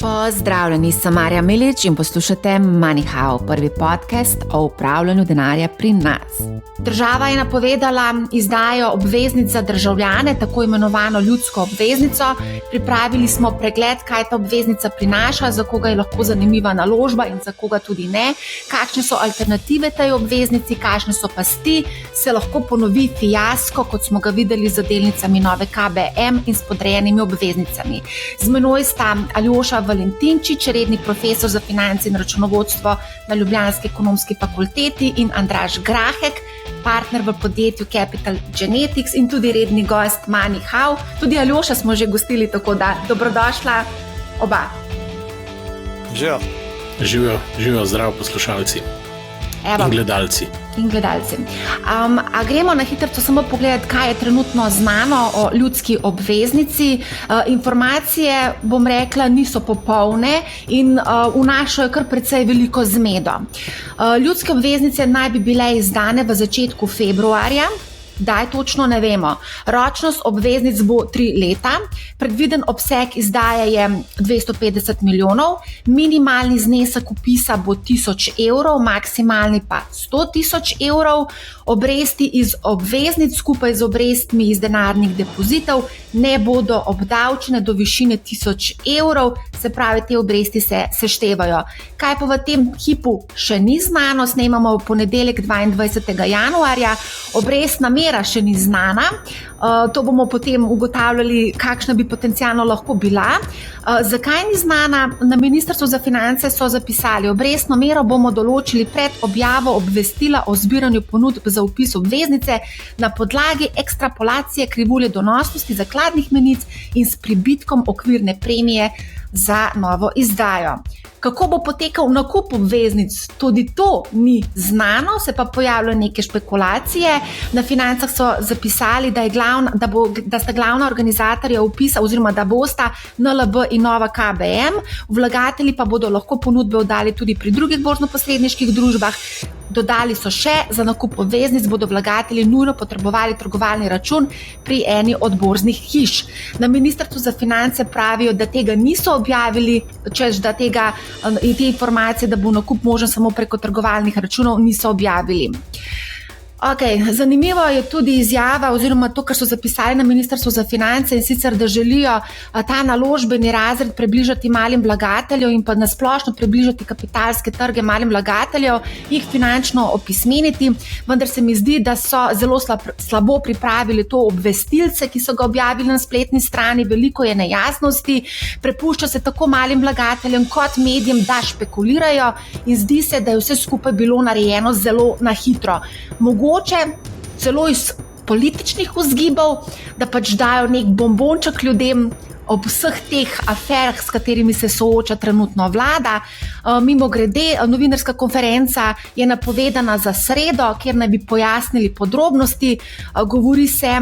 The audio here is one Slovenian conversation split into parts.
Pozdravljeni, sem Marja Milič in poslušate MoneyHow, prvi podcast o upravljanju denarja pri nas. Država je napovedala izdajo obveznic za državljane, tako imenovano ljudsko obveznico. Pripravili smo pregled, kaj ta obveznica prinaša, za koga je lahko zanimiva naložba in za koga tudi ne, kakšne so alternative tej obveznici, kakšne so pasti, se lahko ponovi fiasko, kot smo ga videli z delnicami nove KBM in s podrejenimi obveznicami. Z menoj sta Aljoša Valentinčič, redni profesor za finance in računovodstvo na Ljubljanski ekonomski fakulteti, in Andraž Grahek, partner v podjetju Capital Genetics in tudi redni gost MoneyHow. Tudi Aljoša smo že gostili, tako da dobrodošla oba. Živijo, zdravo poslušalci. Evo. In gledalci. A gremo na hitro samo pogledati, kaj je trenutno znano o ljudski obveznici. Informacije, bom rekla, niso popolne in vnašajo kar precej veliko zmedo. Ljudske obveznice naj bi bile izdane v začetku februarja. Daj točno ne vemo. Ročnost obveznic bo 3 leta, predviden obseg izdaje je 250 milijonov, minimalni znesek vpisa bo 1000 evrov, maksimalni pa 100 000 evrov. Obresti iz obveznic skupaj z obrestmi iz denarnih depozitov ne bodo obdavčene do višine 1000 evrov, se pravi, te obresti se seštevajo. Kaj pa v tem hipu še ni znano, snemamo v ponedeljek 22. januarja, obrestna mera še ni znana, to bomo potem ugotavljali, kakšna bi potencialno lahko bila. Zakaj ni znana? Na Ministrstvu za finance so zapisali, obrestno mero bomo določili pred objavo obvestila o zbiranju ponudb za vpis obveznice na podlagi ekstrapolacije krivulje donosnosti zakladnih menic in s pribitkom okvirne premije za novo izdajo. Kako bo potekal nakup obveznic, tudi to ni znano, se pa pojavljajo neke špekulacije. Na Financah so zapisali, da sta glavna organizatorja vpisa oziroma da bosta NLB in nova KBM, vlagatelji pa bodo lahko ponudbe oddali tudi pri drugih borznoposredniških družbah. Dodali so še, za nakup obveznic bodo vlagatelji nujno potrebovali trgovalni račun pri eni od borznih hiš. Na Ministrstvu za finance pravijo, da tega niso objavili, češ da in te informacije, da bo nakup možen samo preko trgovalnih računov, niso objavili. Zanimivo je tudi izjava oziroma to, kar so zapisali na Ministrstvu za finance, in sicer, da želijo ta naložbeni razred približati malim vlagateljem in pa nasplošno približati kapitalske trge malim vlagateljev, jih finančno opismeniti, vendar se mi zdi, da so zelo slabo pripravili to obvestilce, ki so ga objavili na spletni strani, veliko je nejasnosti, prepušča se tako malim vlagateljem kot medijem, da špekulirajo, in zdi se, da je vse skupaj bilo narejeno zelo na hitro. Mogoče celo iz političnih vzgibov, da pač dajo nek bombonček ljudem ob vseh teh aferah, s katerimi se sooča trenutno vlada. Mimogrede, novinarska konferenca je napovedana za sredo, kjer naj bi pojasnili podrobnosti. Govori se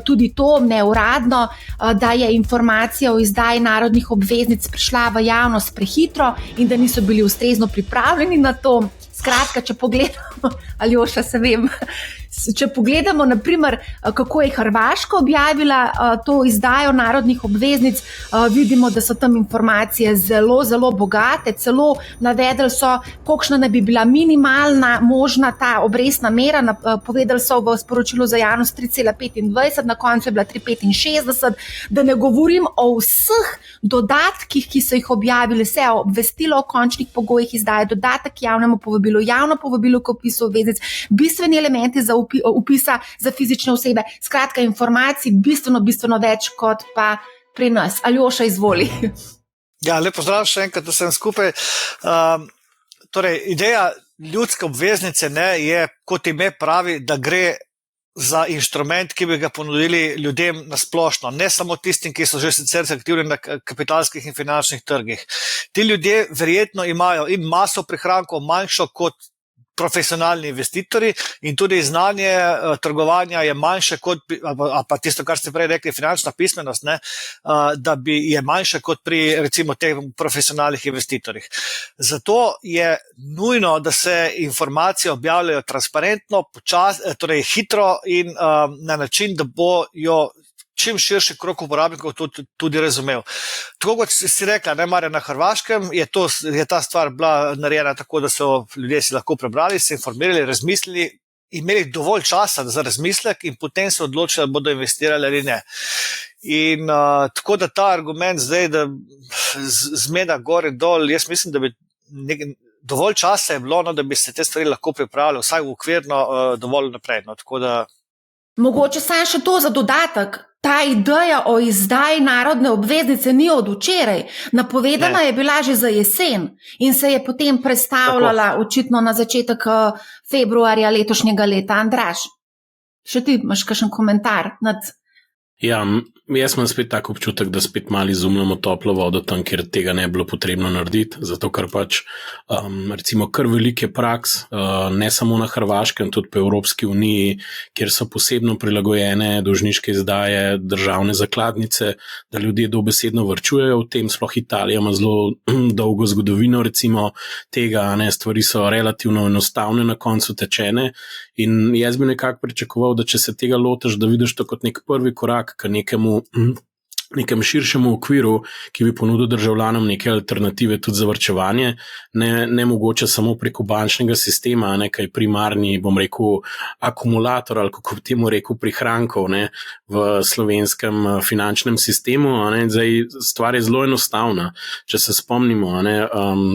tudi to neuradno, da je informacija o izdaji narodnih obveznic prišla v javnost prehitro in da niso bili ustrezno pripravljeni na to. Skratka, če pogledamo, Aljoša, se vem, če pogledamo, naprimer, kako je Hrvaška objavila to izdajo narodnih obveznic, vidimo, da so tam informacije zelo, zelo bogate, celo navedli so, kolikšna naj bi bila minimalna možna ta obrestna mera, povedali so v sporočilu za javnost 3,25, na koncu je bila 3,65, da ne govorim o vseh dodatkih, ki so jih objavili, vse obvestilo o končnih pogojih izdaje, dodatek javnemu povabilu, javno povabilo k vpisu obveznic, bistveni elementi za vpisa za fizične osebe. Skratka, informacij bistveno več kot pa pri nas. Aljoša, izvoli. Ja, lep pozdrav še enkrat vsem skupaj. Torej, ideja ljudske obveznice je, kot ime pravi, da gre za inštrument, ki bi ga ponudili ljudem na splošno, ne samo tistim, ki so že sicer aktivni na kapitalskih in finančnih trgih. Ti ljudje verjetno imajo in maso prihrankov manjšo kot profesionalni investitorji in tudi znanje trgovanja je manjše kot, pa tisto, kar ste prej rekli, finančna pismenost, da je manjše kot pri recimo teh profesionalnih investitorjih. Zato je nujno, da se informacije objavljajo transparentno, torej hitro in na način, da bojo čim širši krog uporabnikov tudi razumel. Tako kot si rekla, ne, Marja, na Hrvaškem je ta stvar bila narejena tako, da so ljudje si lahko prebrali, se informirali, razmislili, imeli dovolj časa za razmislek in potem se odločili, da bodo investirali ali ne. In tako da ta argument zdaj, da zmeda gor in dol, jaz mislim, da bi dovolj časa je bilo, no, da bi se te stvari lahko pripravili, vsaj v okvirno dovolj naprej. No, tako da... Mogoče samo še to za dodatek. Ta ideja o izdaji narodne obveznice ni od včeraj. Napovedana je bila že za jesen in se je potem prestavljala očitno na začetek februarja letošnjega leta. Andraž, še ti imaš kakšen komentar nad... Ja, jaz imam spet tak občutek, da spet malo izumljamo toplo vodo tam, kjer tega ne bilo potrebno narediti, zato ker pač recimo kar velike praks, ne samo na Hrvaškem, tudi po Evropski uniji, kjer so posebno prilagojene dolžniške izdaje državne zakladnice, da ljudje dobesedno varčujejo v tem, sploh Italija ima zelo dolgo zgodovino recimo tega, ne, stvari so relativno enostavne na koncu tečene in jaz bi nekako pričakoval, da če se tega lotiš, da vidiš to kot nek prvi korak k nekem širšemu okviru, ki bi ponudil državljanom neke alternative tudi za varčevanje, ne mogoče samo preko bančnega sistema, nekaj primarni, bom rekel, akumulator ali kako bi temu rekel prihrankov, ne, v slovenskem finančnem sistemu. Ne. Zdaj, stvar je zelo enostavna. Če se spomnimo, ne,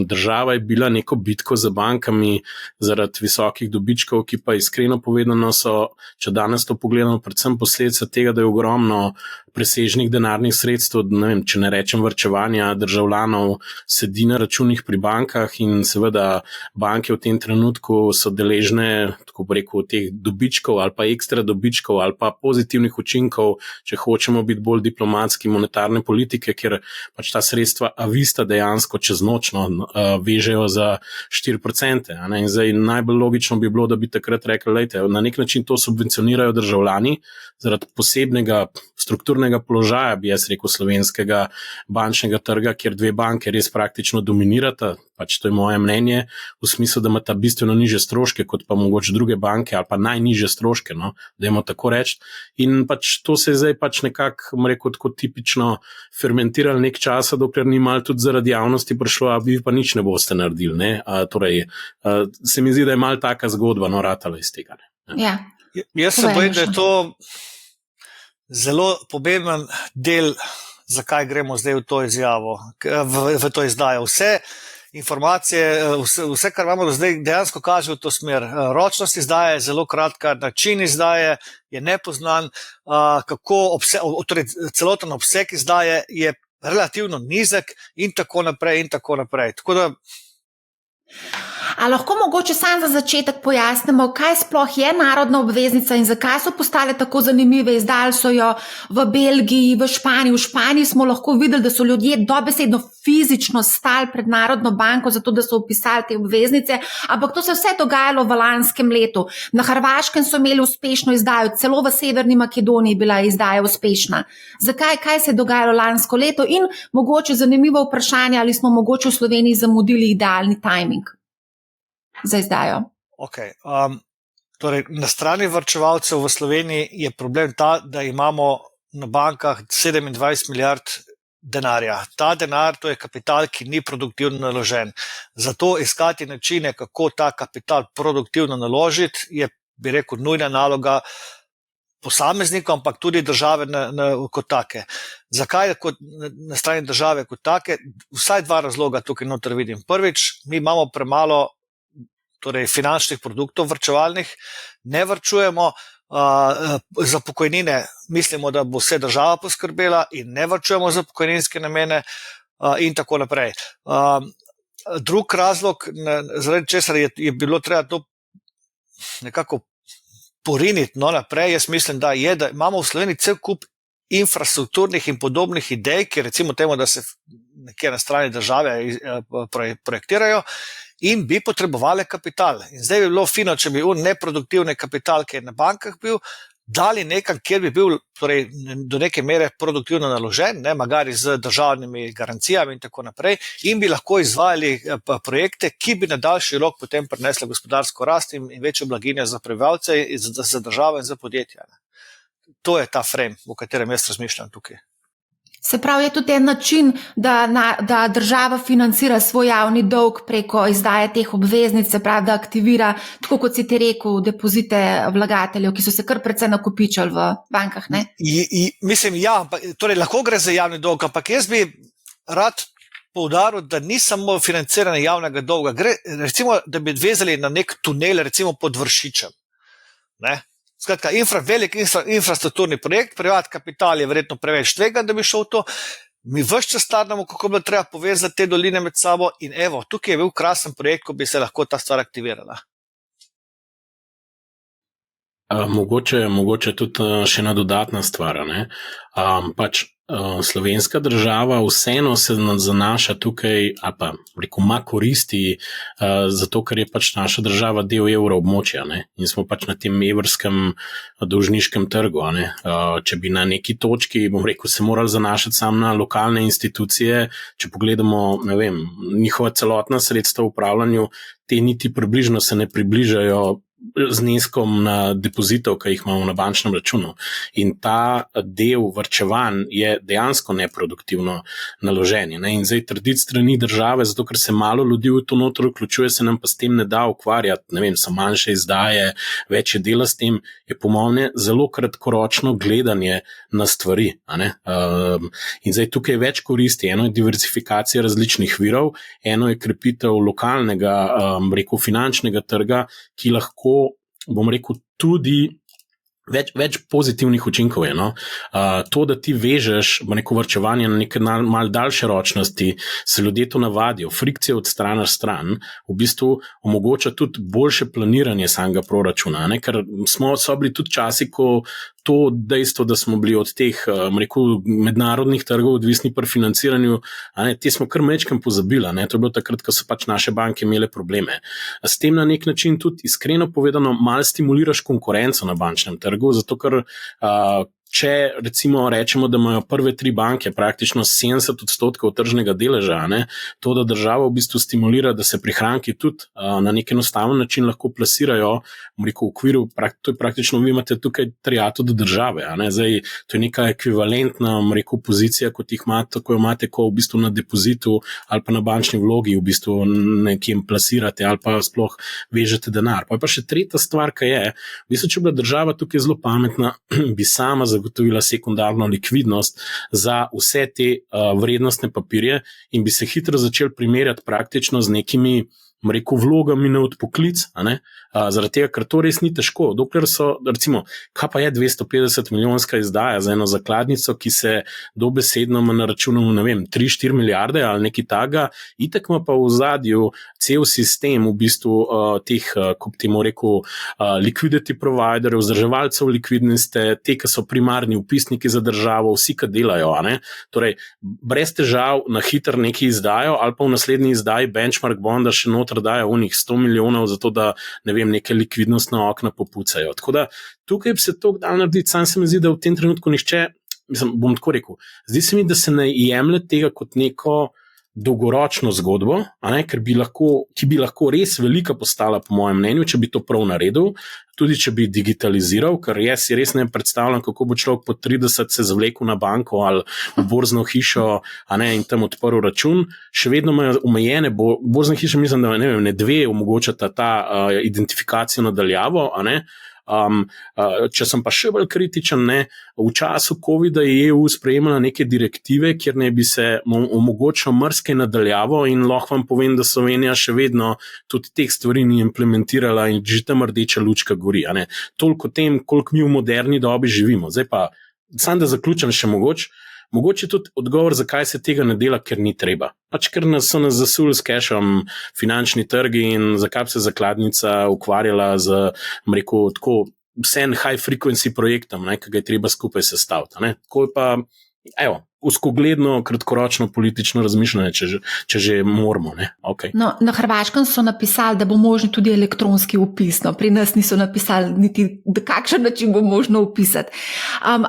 država je bila neko bitko za bankami zaradi visokih dobičkov, ki pa iskreno povedano so, če danes to pogledamo, predvsem posledica tega, da je ogromno presežnih denarnih sredstev, ne vem, če ne rečem varčevanja državljanov, sedi na računih pri bankah in seveda banke v tem trenutku so deležne, tako bi rekel, teh dobičkov ali pa ekstra dobičkov ali pa pozitivnih učinkov, če hočemo biti bolj diplomatski, monetarne politike, kjer pač ta sredstva avista dejansko čez nočno vežejo za 4%. In zdaj najbolj logično bi bilo, da bi takrat rekli, lejte, na nek način to subvencionirajo državljani zaradi posebnega strukturnega položaja, bi jaz rekel, slovenskega bančnega trga, kjer dve banke res praktično dominirata, pač to je moje mnenje, v smislu, da imata bistveno niže stroške, kot pa mogoče druge banke, ali pa najniže stroške, no, dajmo tako reči. In pač to se je zdaj pač nekako, rekel, tako tipično fermentirali nek časa, dokler ni malo tudi zaradi javnosti prišlo, a vi pa nič ne boste naredili, ne. Torej, se mi zdi, da je malo taka zgodba, no, ratala iz tega, ne. Ja. Jaz se bojim, da je to zelo pomemben del, zakaj gremo zdaj v to izjavo, v to izdajo. Vse informacije, vse, kar imamo do zdaj, dejansko kaže v to smer. Ročnost izdaje je zelo kratka, način izdaje je nepoznan, torej celoten obseg izdaje je relativno nizek in tako naprej in tako naprej. Tako da A lahko mogoče sam za začetek pojasnimo, kaj sploh je narodna obveznica in zakaj so postale tako zanimive? Izdali so jo v Belgiji, v Španiji. V Španiji smo lahko videli, da so ljudje dobesedno fizično stali pred Narodno banko, zato da so opisali te obveznice, ampak to se vse dogajalo v lanskem letu. Na Hrvaškem so imeli uspešno izdajo, celo v Severni Makedoniji bila izdaja uspešna. Zakaj, kaj se je dogajalo lansko leto? In mogoče zanimivo vprašanje, ali smo mogoče v Sloveniji zamudili idealni timing za izdajo. Okay. Torej, na strani varčevalcev v Sloveniji je problem ta, da imamo na bankah 27 milijard denarja. Ta denar, to je kapital, ki ni produktivno naložen. Zato iskati načine, kako ta kapital produktivno naložiti, je, bi rekel, nujna naloga posameznikov, ampak tudi države kot take. Zakaj na strani države kot take? Vsaj dva razloga tukaj noter vidim. Prvič, mi imamo premalo torej finančnih produktov varčevalnih, ne varčujemo, za pokojnine mislimo, da bo vse država poskrbela in ne varčujemo za pokojninske namene in tako naprej. Drug razlog, zaradi česar je bilo treba to nekako poriniti naprej, jaz mislim, da imamo v Sloveniji cel kup infrastrukturnih in podobnih idej, ki recimo temu, da se nekje na strani države projektirajo, in bi potrebovali kapital. In zdaj bi bilo fino, če bi neproduktivni kapital, ki je na bankah bil, dali nekam, kjer bi bil torej, do neke mere produktivno naložen, magari z državnimi garancijami in tako naprej, in bi lahko izvajali projekte, ki bi na daljši rok potem prinesli gospodarsko rast in večjo blaginjo za prebivalce, za državo in za podjetja. to je ta frame, v katerem jaz razmišljam tukaj. Se pravi, je tudi en način, da država financira svoj javni dolg preko izdaje teh obveznic, se pravi, da aktivira, tako kot si ti rekel, depozite vlagateljev, ki so se kar precej nakopičali v bankah, ne? Mislim, ja, torej lahko gre za javni dolg, ampak jaz bi rad poudaril, da ni samo financiranje javnega dolga. Gre, recimo, da bi vezali na nek tunel, recimo pod Vršičem. Ne? Skratka, velik infrastrukturni projekt, privat kapital je verjetno preveč tvegan, da bi šel to. Mi vse čas starnemo, kako bi treba povezati te doline med sabo in evo, tukaj je bil krasen projekt, ko bi se lahko ta stvar aktivirala. Mogoče tudi še ena dodatna stvar. Slovenska država vseeno se zanaša tukaj, ali pa rekel, ima koristi, zato ker je pač naša država del evroobmočja, ne? In smo pač na tem evrskem dolžniškem trgu. Ne? Če bi na neki točki, bom rekel, se morali zanašati samo na lokalne institucije, če pogledamo, ne vem, njihova celotna sredstva v upravljanju, te niti približno se ne približajo zneskom na depozitov, ki jih imamo na bančnem računu. In ta del varčevanj je dejansko neproduktivno naložen. Ne? In zdaj trditi strani države, zato ker se malo ljudi v to noter vključuje, se nam pa s tem ne da ukvarjati, ne vem, so manjše izdaje, več je dela s tem, je po mojem zelo kratkoročno gledanje na stvari. In zdaj tukaj je več koristi. Eno je diversifikacija različnih virov, eno je krepitev lokalnega, finančnega trga, ki lahko, bom rekel, tudi več pozitivnih učinkov je. No? To, da ti vežeš varčevanje na neke malo daljše ročnosti, se ljudje to navadijo, frikcije od strana stran, v bistvu omogoča tudi boljše planiranje samega proračuna, ne? Ker so bili tudi časi, ko to dejstvo, da smo bili od teh mednarodnih trgov odvisni pri financiranju, te smo kar mečkam pozabili. To je bilo takrat, ko so pač naše banke imele probleme. S tem na nek način tudi iskreno povedano malo stimuliraš konkurenco na bančnem trgu, zato ker če recimo rečemo, da imajo prve 3 banke praktično 70% tržnega deleža, to, da država v bistvu stimulira, da se prihranki tudi na nek enostaven način lahko plasirajo, v okviru, to je praktično, vi imate tukaj triato do države, zdaj to je neka ekvivalentna, pozicija, kot jih imate, ko imate, ko v bistvu na depozitu ali pa na bančni vlogi v bistvu nekim plasirate ali pa sploh vežete denar. Pa je pa še tretja stvar, ki je, v bistvu, če bi država tukaj zelo pametna, bi sama zagotovila sekundarno likvidnost za vse te vrednostne papirje in bi se hitro začeli primerjati praktično z nekimi vlogami na odpoklic, zaradi tega, ker to res ni težko. Dokler so, recimo, kaj pa je 250 milijonska izdaja za eno zakladnico, ki se dobesedno ima na računu, ne vem, 3-4 milijarde ali nekaj takega, itak ima pa v ozadju cel sistem v bistvu teh, kot temu rekel, liquidity providerjev, vzdrževalcev likvidnosti, te, ki so primarni vpisniki za državo, vsi, ki delajo. Torej, brez težav na hiter nekaj izdajo ali pa v naslednji izdaji benchmark bonda še noter dajo unih 100 milijonov za to, da ne vem, neke likvidnostne okna popucajo. Tako da tukaj bi se to dal narediti, sam se mi zdi, da v tem trenutku nihče, bom tako rekel, zdi se mi, da se ne jemlje tega kot neko dolgoročno zgodbo, ki bi lahko res velika postala, po mojem mnenju, če bi to prav naredil, tudi če bi digitaliziral, ker jaz si res ne predstavljam, kako bo človek po 30 se zvlekel na banko ali v borzno hišo in tam odprl račun. Še vedno imajo omejene, borzne hiše mislim, da ne 2 omogočata ta identifikacijo nadaljavo, če sem pa še bolj kritičen, v času COVID-a je EU sprejemala neke direktive, kjer ne bi se omogočil mrske nadaljavo in lahko vam povem, da Slovenija še vedno tudi teh stvari ni implementirala in že tam rdeča lučka gori. Toliko o tem, koliko mi v moderni dobi živimo. Zdaj pa, samo da zaključim še mogoče tudi odgovor, zakaj se tega ne dela, ker ni treba. Pač ker so nas zasuli s cashom finančni trgi in zakaj bi se zakladnica ukvarjala z, tako vsem high frequency projektom, ki ga je treba skupaj sestaviti. Tako pa, uskogledno, kratkoročno politično razmišljanje, če že moramo. Okay. No, na Hrvaškem so napisali, da bo možno tudi elektronski vpis. No, pri nas niso napisali niti, da kakšen način bo možno vpisati.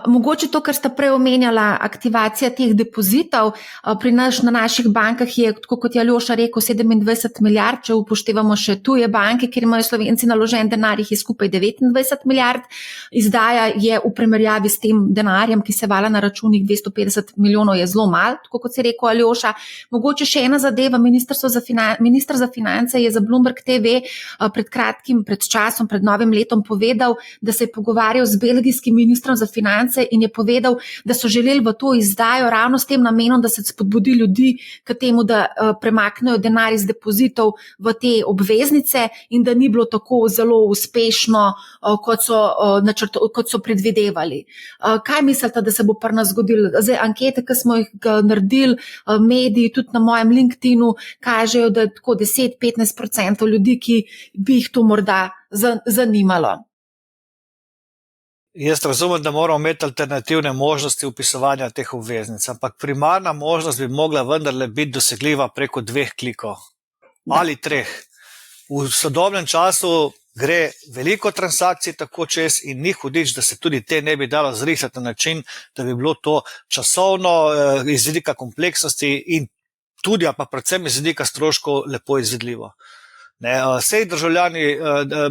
Mogoče to, kar sta prej omenjala, aktivacija teh depozitov, pri nas na naših bankah je, tako kot je Aljoša rekel, 27 milijard, če upoštevamo še tuje banke, kjer imajo Slovenci naložen denar, jih je skupaj 29 milijard. Izdaja je v primerjavi s tem denarjem, ki se vala na računih 250 milijonov, je zelo malo, tako kot si rekel Aljoša. Mogoče še ena zadeva, minister za finance je za Bloomberg TV pred časom, pred novim letom povedal, da se je pogovarjal z belgijskim ministrom za finance in je povedal, da so želeli v to izdajo ravno s tem namenom, da se spodbudi ljudi k temu, da premaknejo denar iz depozitov v te obveznice in da ni bilo tako zelo uspešno, kot so predvidevali. Kaj mislite, da se bo pri nas zgodilo? Zdaj, ankete, ki smo jih naredili, mediji, tudi na mojem LinkedInu, kažejo, da je tako 10-15% ljudi, ki bi jih to morda zanimalo. Jaz razumem, da moramo imeti alternativne možnosti vpisovanja teh obveznic, ampak primarna možnost bi mogla vendarle biti dosegljiva preko 2 klikov ali 3. V sodobnem času gre veliko transakcij tako čez in ni hudič, da se tudi te ne bi dalo zrisati na način, da bi bilo to časovno iz vidika kompleksnosti in tudi, pa predvsem iz vidika stroškov lepo izvedljivo. Vsej državljani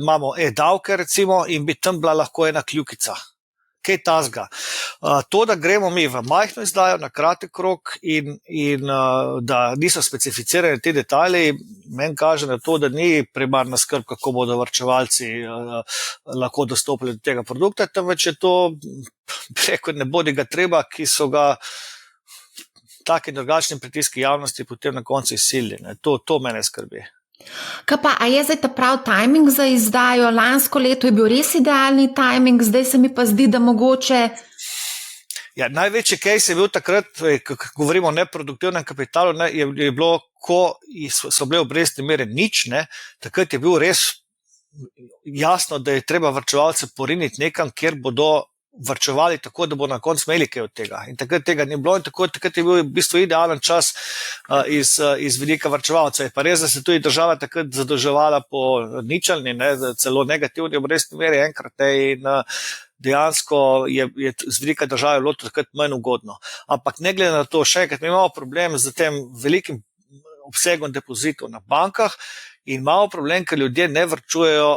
imamo e-davke recimo in bi tam bila lahko ena kljukica. Kaj tazga? To, da gremo mi v majhno izdajo na kratek rok in da niso specificirani ti detajli, meni kaže na to, da ni primarna skrb, kako bodo varčevalci lahko dostopili do tega produkta, temveč je to, rekel, ne bodi ga treba, ki so ga taki drugačni pritiski javnosti potem na koncu izsilili. To mene skrbi. Kaj pa, a je zdaj ta prav timing za izdajo? Lansko leto je bil res idealni timing, zdaj se mi pa zdi, da mogoče... Ja, največji case je bil takrat, ko govorimo o neproduktivnem kapitalu, je bilo, ko so bile obrestne mere nič, takrat je bil res jasno, da je treba varčevalce poriniti nekam, kjer bodo varčevali tako, da bo na koncu imeli kaj od tega. In takrat tega ni bilo in takrat je bil v bistvu idealen čas iz vidika varčevalcev. Je pa res, da se tudi država takrat zadolževala po ničelni, celo negativni obrestni meri enkrat in dejansko je z vidika države bilo to takrat manj ugodno. Ampak ne glede na to, še enkrat, mi imamo problem z tem velikim obsegom depozitov na bankah in imamo problem, ker ljudje ne varčujejo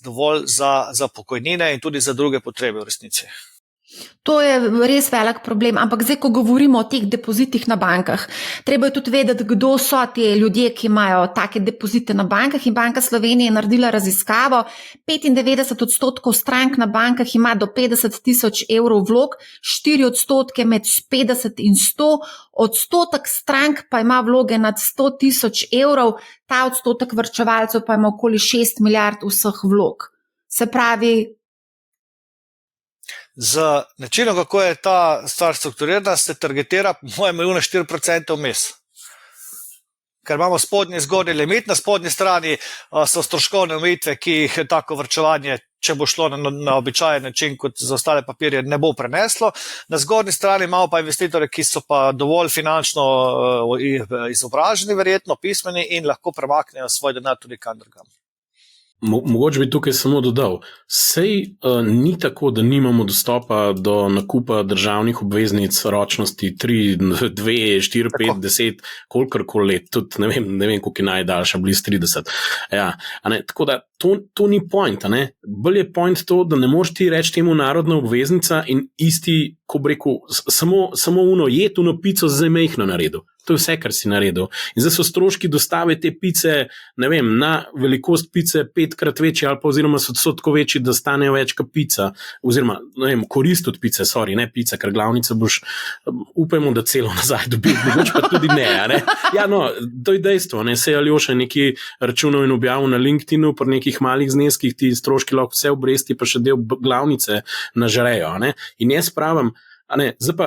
dovolj za pokojnine in tudi za druge potrebe v resnici. To je res velik problem, ampak zdaj, ko govorimo o teh depozitih na bankah, treba je tudi vedeti, kdo so ti ljudje, ki imajo take depozite na bankah in Banka Slovenije je naredila raziskavo. 95% strank na bankah ima do 50 000 evrov vlog, 4% med 50 in 100, odstotek strank pa ima vloge nad 100 000 evrov, ta odstotek varčevalcev pa ima okoli 6 milijard vseh vlog. Se pravi, z načinom, kako je ta stvar strukturirana, se targetira po mojem na 4% vmes. Ker imamo spodnji zgornji limit, na spodnji strani so stroškovne omejitve, ki jih tako varčevanje, če bo šlo na običajen način, kot za ostale papirje, ne bo preneslo. Na zgornji strani imamo pa investitore, ki so pa dovolj finančno izobraženi, verjetno pismeni in lahko premaknejo svoj denar tudi kam drugam. Mogoče bi tukaj samo dodal, sej ni tako, da nimamo dostopa do nakupa državnih obveznic ročnosti 3, 2, 4, 5, 10, kolikor let, tudi ne vem, koliko je najdaljša, blizu 30. Ja, tako da to ni point, bolj je point to, da ne moreš ti reči temu narodna obveznica in isti, ko bi rekel, samo uno pico zdaj mehno naredil. To je vse, kar si naredil. In zdaj so stroški dostave te pice, ne vem, na velikost pice 5-krat večji ali pa oziroma so tako večji, da stanejo več kot pica, oziroma, ne vem, korist od pice, ne pica, ker glavnice boš, upajmo, da celo nazaj dobil, mogoče pa tudi ne. Ja, no, to je dejstvo, se je Aljoša nekaj računal in objavil na LinkedInu, pri nekih malih zneskih ti stroški lahko vse obresti, pa še del glavnice nažrejo. In jaz pravim, Zdaj pa,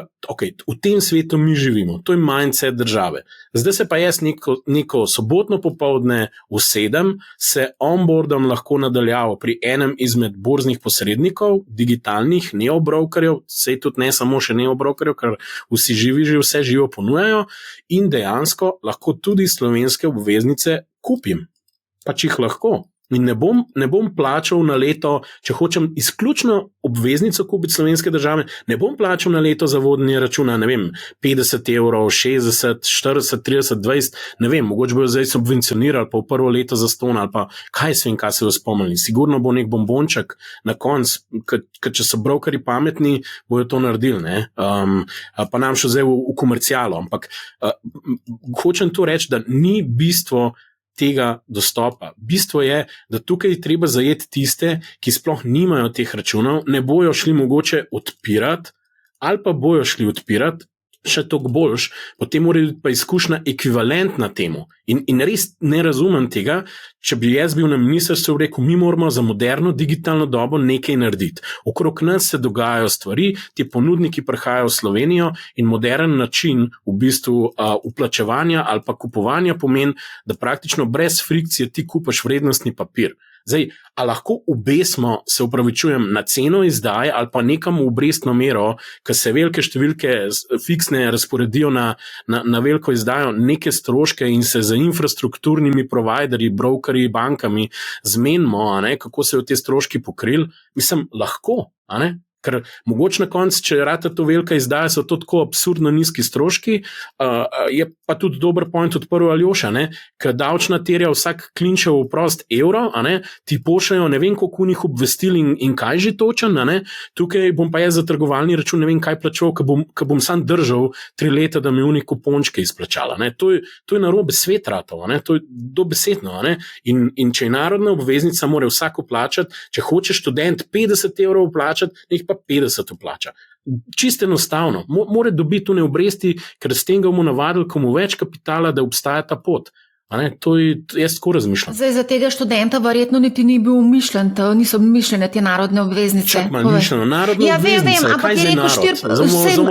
v tem svetu mi živimo, to je mindset države. Zdaj se pa jaz neko sobotno popoldne usedem, se onboardam lahko nadaljavo pri enem izmed borznih posrednikov, digitalnih, neobrokerjev, sej tudi ne samo še neobrokerjev, ker vsi živi že vse živo ponujajo in dejansko lahko tudi slovenske obveznice kupim. Pač jih lahko. In ne bom plačal na leto, če hočem izključno obveznico kupiti slovenske države, ne bom plačal na leto za vodenje računa, 50 evrov, 60, 40, 30, 20, mogoče bojo zdaj subvencionirali pa v prvo leto za ston ali pa kaj se jo spomnili. Sigurno bo nek bombonček na koncu, ker če so brokerji pametni, bojo to naredili, ne? Pa nam šel zdaj v komercialo, ampak hočem to reči, da ni bistvo tega dostopa. Bistvo je, da tukaj treba zajeti tiste, ki sploh nimajo teh računov, ne bojo šli mogoče odpirati, ali pa bojo šli odpirati, še toliko boljš, potem mora biti pa izkušnja ekvivalentna temu. In res ne razumem tega, če bi jaz bil na ministrstvu rekel, mi moramo za moderno digitalno dobo nekaj narediti. Okrog nas se dogajajo stvari, ti ponudniki prihajajo v Slovenijo in modern način v bistvu vplačevanja ali pa kupovanja pomeni, da praktično brez frikcije ti kupaš vrednostni papir. Zdaj, a lahko obesmo, se upravičujem, na ceno izdaje ali pa nekam v obrestno mero, ker se velike številke fiksne razporedijo na veliko izdajo neke stroške in se za infrastrukturnimi providerji, brokerji, bankami zmenimo, kako se jo te stroški pokrili, mislim, lahko, ker mogoče na koncu, če rata to velika izdaja, so to tako absurdno nizki stroški, je pa tudi dober point odprl Aljoša, ker davčna terja vsak klinčev prost evro, ti pošljajo ne vem koliko njih obvestil in kaj že točen, tukaj bom pa jaz za trgovalni račun ne vem kaj plačal, ker bom sam držal 3 leta, da mi unik kupončke izplačala. To je narobe svet ratov, to je dobesedno. In če je narodna obveznica, mora vsako plačati, če hoče študent 50 evrov plačati, njih pa 50 vplača. Čisto enostavno. Mora dobiti tune obresti, ker s tem ga bomo navadili komu več kapitala, da obstaja ta pot. To je, jaz tako razmišljam. Zdaj za tega študenta verjetno niti ni bil mišljen, niso mišljene te narodne obveznice. Čak malo mišljeno, narodne obveznice, vem, kaj zdaj narod?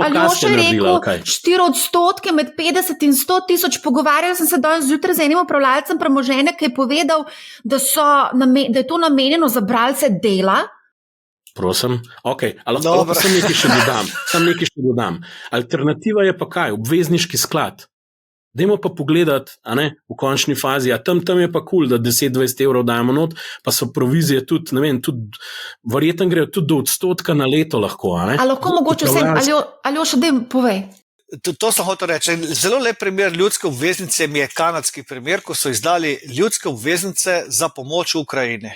Aljoša je rekel 4% med 50 in 100 tisoč, pogovarjal sem se danes zjutraj z enim upravljalcem premoženja, ki je povedal, da je to namenjeno za bralce Dela. Prosim, lahko sem nekaj še dodam. Alternativa je pa kaj? Obvezniški sklad. Dajmo pa pogledati, v končni fazi, tam je pa cool, da 10-20 evrov dajemo not, pa so provizije tudi, verjetno grejo tudi do odstotka na leto lahko, A lahko mogoče vsem, Aljoša, daj povej. To sem hotel reči. Zelo lep primer ljudske obveznice mi je kanadski primer, ko so izdali ljudske obveznice za pomoč Ukrajini.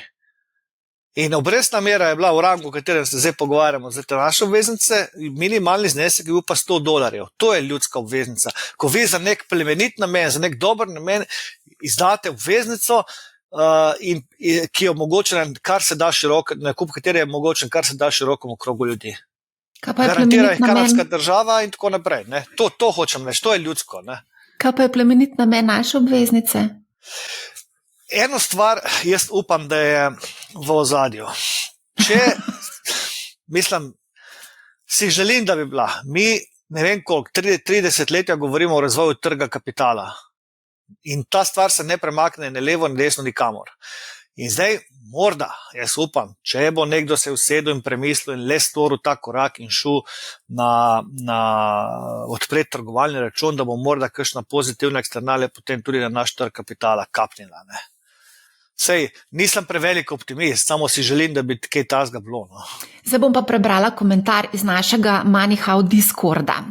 In obrestna mera je bila v rangu, o katerem se zdaj pogovarjamo. Zdaj, te naše obveznice, minimalni znesek je bil pa $100. To je ljudska obveznica. Ko vi za nek plemenit namen, za nek dober namen izdate obveznico, ki je omogočena kar se da široko, nakup katere je omogočen kar se da širokom krogu ljudi. Garantira jih kanadska država in tako naprej. To hočem reči, to je ljudsko. Kaj pa je plemenit namen naše obveznice? Eno stvar jaz upam, da je v ozadju. Si želim, da bi bila. Mi, ne vem koliko, 30 letja govorimo o razvoju trga kapitala. In ta stvar se ne premakne ne levo, ne desno, nikamor. In zdaj, morda, jaz upam, če bo nekdo se usedel in premislil in le storil ta korak in šel na odpret trgovalni račun, da bo morda kakšna pozitivna eksternalija potem tudi na naš trg kapitala kapnila. Sej, nisem prevelik optimist, samo si želim, da bi kaj tazga bilo. Zdaj bom pa prebrala komentar iz našega MoneyHow Discorda.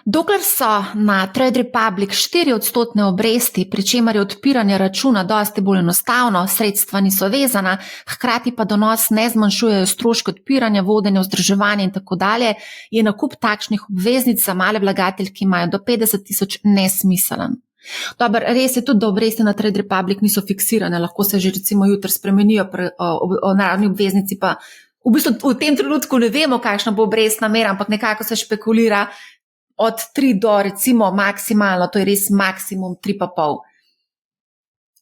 Dokler so na Trade Republic 4% obresti, pri čemer je odpiranje računa dosti bolj enostavno, sredstva niso vezana, hkrati pa donos ne zmanjšujejo stroške odpiranja, vodenja, vzdrževanja in tako dalje, je nakup takšnih obveznic za male vlagatelje, ki imajo do 50,000 nesmiselen. Dobar, res je tudi, da obresti na Trade Republic niso fiksirane, lahko se že recimo jutri spremenijo o naravni obveznici, pa v bistvu v tem trenutku ne vemo, kakšna bo obrestna mera, ampak nekako se špekulira od 3 do recimo maksimalno, to je res maksimum 3,5.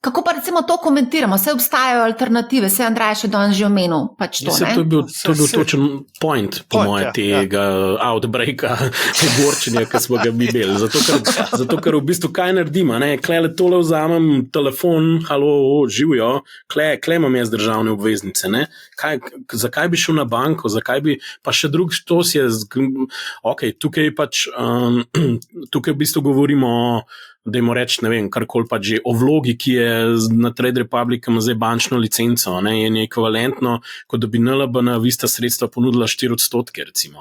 Kako pa recimo to komentiramo? Vse obstajajo alternative, vse Andrej še danes že omenil. Pač to, to je bil točen point, po moje, tega outbreaka, ogorčenja, ki smo ga mi imeli. Zato, ker v bistvu kaj naredimo? Klele tole vzamem telefon, halo, živijo, kle imam jaz državne obveznice. Zakaj bi šel na banko, zakaj bi, pa še drug štos je, tukaj pač, tukaj v bistvu govorimo o, dajmo reči, ne vem, karkoli pa že, o vlogi, ki je na Trade Republic ima zdaj bančno licenco, je ekvivalentno, kot da bi NLB na vista sredstva ponudila 4%, recimo,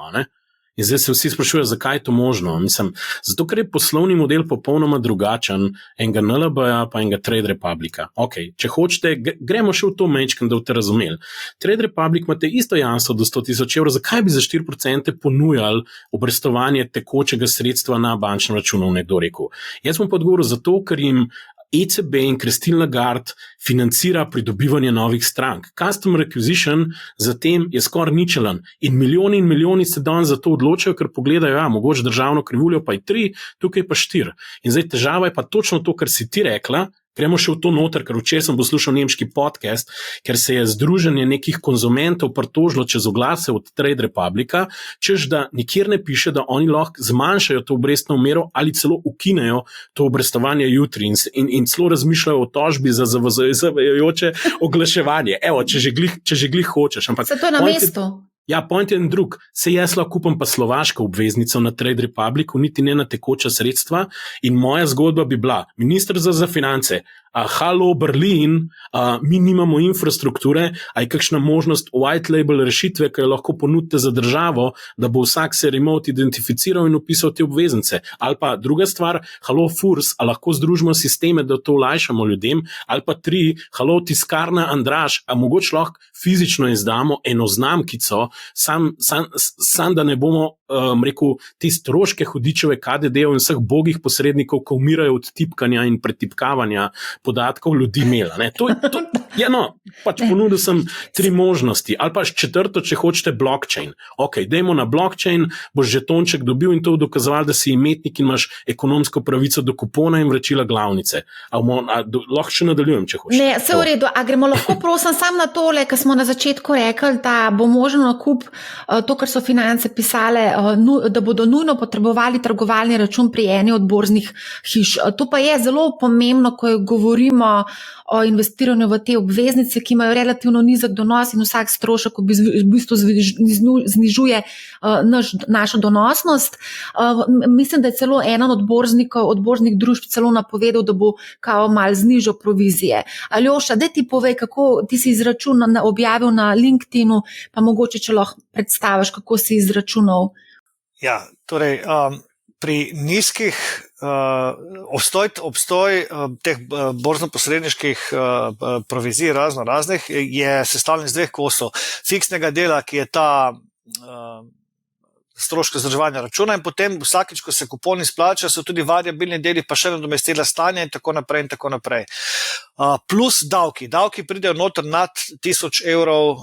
In zdaj se vsi sprašujejo, zakaj je to možno. Mislim, zato, ker je poslovni model popolnoma drugačen enega NLB-ja pa enega Trade Republica. Če hočete, gremo še v to mečken, da boste razumeli. Trade Republic imate isto jamstvo do 100,000 evrov, zakaj bi za 4% ponujali obrestovanje tekočega sredstva na bančnem računu, nekdo rekel. Jaz bom pa odgovoril zato, ker jim ECB in Christine Lagarde financira pridobivanje novih strank. Customer acquisition zatem je skoraj ničelen in milijoni se danes za to odločajo, ker pogledajo, mogoče državno krivuljo pa je 3, tukaj pa 4. In zdaj težava je pa točno to, kar si ti rekla. Gremo še v to noter, ker včeraj sem poslušal nemški podcast, ker se je združenje nekih konzumentov pritožilo čez oglase od Trade Republica, češ da nikjer ne piše, da oni lahko zmanjšajo to obrestno mero ali celo ukinejo to obrestovanje jutri in celo razmišljajo o tožbi za zavezujoče oglaševanje. Evo, če že glih hočeš. Ampak se to je na mestu. Point je en drug. Se jaz lahko kupam pa slovaško obveznico na Trade Republicu, niti ne na tekoča sredstva in moja zgodba bi bila, minister za finance, halo Berlin, mi nimamo infrastrukture, a je kakšna možnost white label rešitve, ki jo lahko ponudite za državo, da bo vsak se remote identificiral in upisal te obveznice. Ali pa druga stvar, halo FURS, a lahko združimo sisteme, da to olajšamo ljudem, ali pa 3, halo tiskarna Andraž, a mogoče lahko fizično izdamo eno znamkico, sam da ne bomo rekel, te stroške hudičeve KDD-ov in vseh bogih posrednikov, ko umirajo od tipkanja in pretipkavanja podatkov ljudi imela. Pač ponudil sem 3 možnosti. Ali pa 4, če hočete, blockchain. Dajmo na blockchain, boš žetonček dobil in to dokazoval, da si imetnik in imaš ekonomsko pravico do kupona in vračila glavnice. Lahko še nadaljujem, če hočeš. Ne, vse v redu. A gremo lahko prosim sam na tole, ker smo na začetku rekli, da bo možno nakup to, kar so finance pisale, da bodo nujno potrebovali trgovalni račun pri eni od borznih hiš. To pa je zelo pomembno, ko govorimo o investiranju v te obveznice, ki imajo relativno nizek donos in vsak strošek v bistvu znižuje našo donosnost. Mislim, da je celo eden od borznih družb celo napovedal, da bo kao mal znižal provizije. Aljoša, daj ti povej, kako ti si izračun objavil na LinkedInu, pa mogoče, če lahko predstaviš, kako si izračunal. Ja, torej, pri nizkih obstoj teh borzno-posredniških provizij raznih je sestavljen iz 2 kosov. Fiksnega dela, ki je ta stroške vzdrževanja računa in potem vsakič, ko se kupon izplača, so tudi variabilni deli, pa še nadomestila stanja in tako naprej in tako naprej. Plus davki. Davki pridejo noter nad 1000 evrov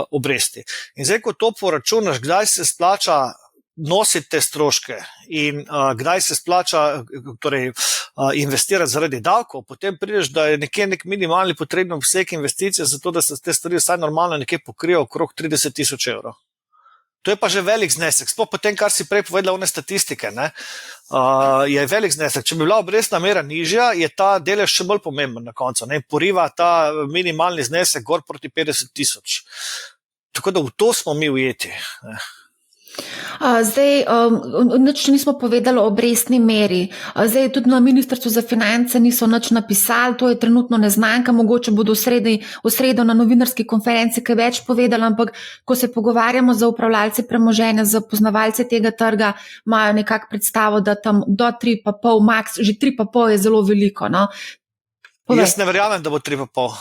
obresti. In zdaj, ko to poračunaš, kdaj se splača nositi te stroške in kdaj se splača investirati zaradi davkov, potem prideš, da je nekje nek minimalni potrebno obseg investicij, zato da se te stvari vsaj normalno nekje pokrijo okrog 30,000 evrov. To je pa že velik znesek. Sploh po tem, kar si prej povedala one statistike, je velik znesek. Če bi bila obrestna mera nižja, je ta delež še bolj pomemben na koncu. Poriva ta minimalni znesek gor proti 50,000. Tako da v to smo mi ujeti. Zdaj, nič nismo povedali o obrestni meri. Zdaj, tudi na Ministrstvu za finance niso nič napisali, to je trenutno neznanka, mogoče bodo v sredo na novinarski konferenci kaj več povedali, ampak ko se pogovarjamo za upravljalce premoženja, za poznavalce tega trga, imajo nekako predstavo, da tam do 3,5, max, že 3,5 je zelo veliko. No? Jaz ne verjamem, da bo 3,5.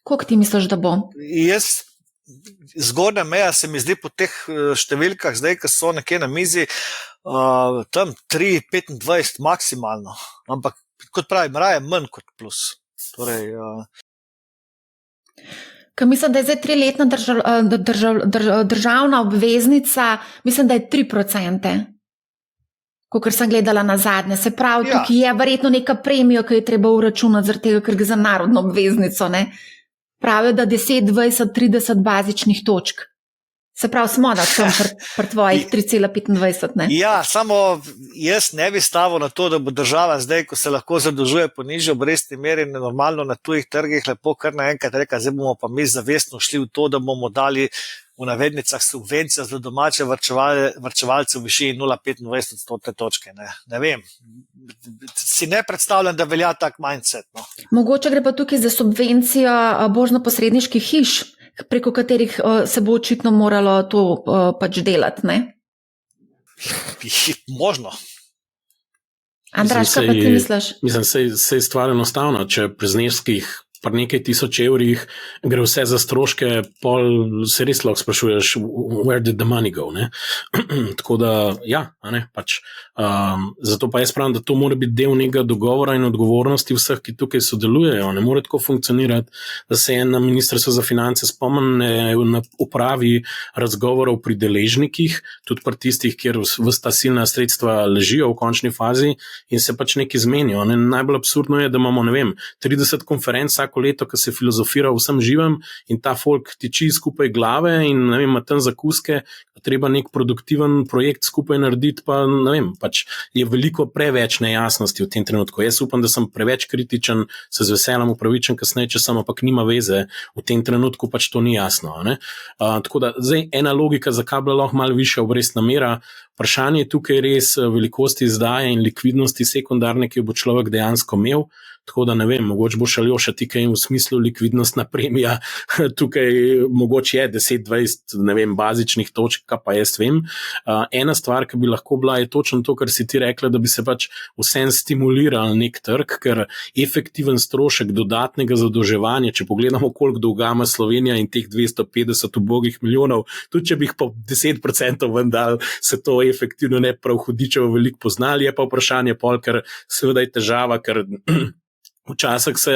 Koliko ti misliš, da bo? Zgornja meja se mi zdi po teh številkah, zdaj, ki so nekje na mizi, tam 3,25 maksimalno. Ampak, kot pravim, raje manj kot plus. Torej, mislim, da je zdaj 3-letna državna obveznica, mislim, da je 3%. Kakor sem gledala na zadnje. Se pravi, Ja. tukaj je verjetno neka premija, ki je treba uračunati, zaradi tega, ker gre za narodno obveznico. Ne? Pravijo, da 10, 20, 30 bazičnih točk. Se pravi, smo da tam pri tvojih 3,25. Ne? Ja, samo jaz ne bi stavil na to, da bo država zdaj, ko se lahko zadolžuje po nižji obrestni meri, normalno na tujih trgih, lepo kar naenkrat reka, zdaj bomo pa mi zavestno šli v to, da bomo dali v navednicah subvencija za domače varčevalce v višini 0,25 točke. Ne vem, si ne predstavljam, da velja tak mindset. No. Mogoče gre pa tukaj za subvencijo borzno-posredniških hiš, preko katerih se bo očitno moralo to pač delati. Ne? Možno. Andraž, kaj pa ti misliš? Mislim, se je stvar enostavna, če pri zneskih par nekaj tisoč evrih gre vse za stroške, pol se res lahko sprašuješ, where did the money go, ne? Tako da, ja, ne, pač, zato pa jaz pravim, da to mora biti del nekega dogovora in odgovornosti vseh, ki tukaj sodelujejo, ne more tako funkcionirati, da se je na Ministrstvu za finance spomne na upravi razgovorov pri deležnikih, tudi pri tistih, kjer vsta silna sredstva ležijo v končni fazi in se pač nekaj zmenijo. Ne? Najbolj absurdno je, da imamo, ne vem, 30 konferenc vsako leto, ki se filozofira vsem živem in ta folk tiči skupaj glave in ne vem, ima tam zakuske, treba nek produktiven projekt skupaj narediti, pa ne vem, pač je veliko preveč nejasnosti v tem trenutku. Jaz upam, da sem preveč kritičen, se z veseljem upravičen kasneje, če sem, ampak nima veze, v tem trenutku pač to ni jasno. Ne? Tako da, zdaj ena logika, zakaj bila lahko malo višja obrestna mera, vprašanje je tukaj res velikosti izdaje in likvidnosti sekundarne, ki jo bo človek dejansko imel. Tako da ne vem, mogoče bo Aljoša ti kaj v smislu likvidnostna premija, tukaj mogoče je 10-20, ne vem, bazičnih točk, kaj pa jaz vem. Ena stvar, ki bi lahko bila, je točno to, kar si ti rekla, da bi se pač vsem stimuliral nek trg, ker efektiven strošek dodatnega zadolževanja, če pogledamo, koliko dolga ima Slovenija in teh 250 ubogih milijonov, tudi če bi jih po 10% vendal, se to efektivno ne prav hudičevo veliko poznali, je pa vprašanje pol, ker seveda je težava, ker včasih se,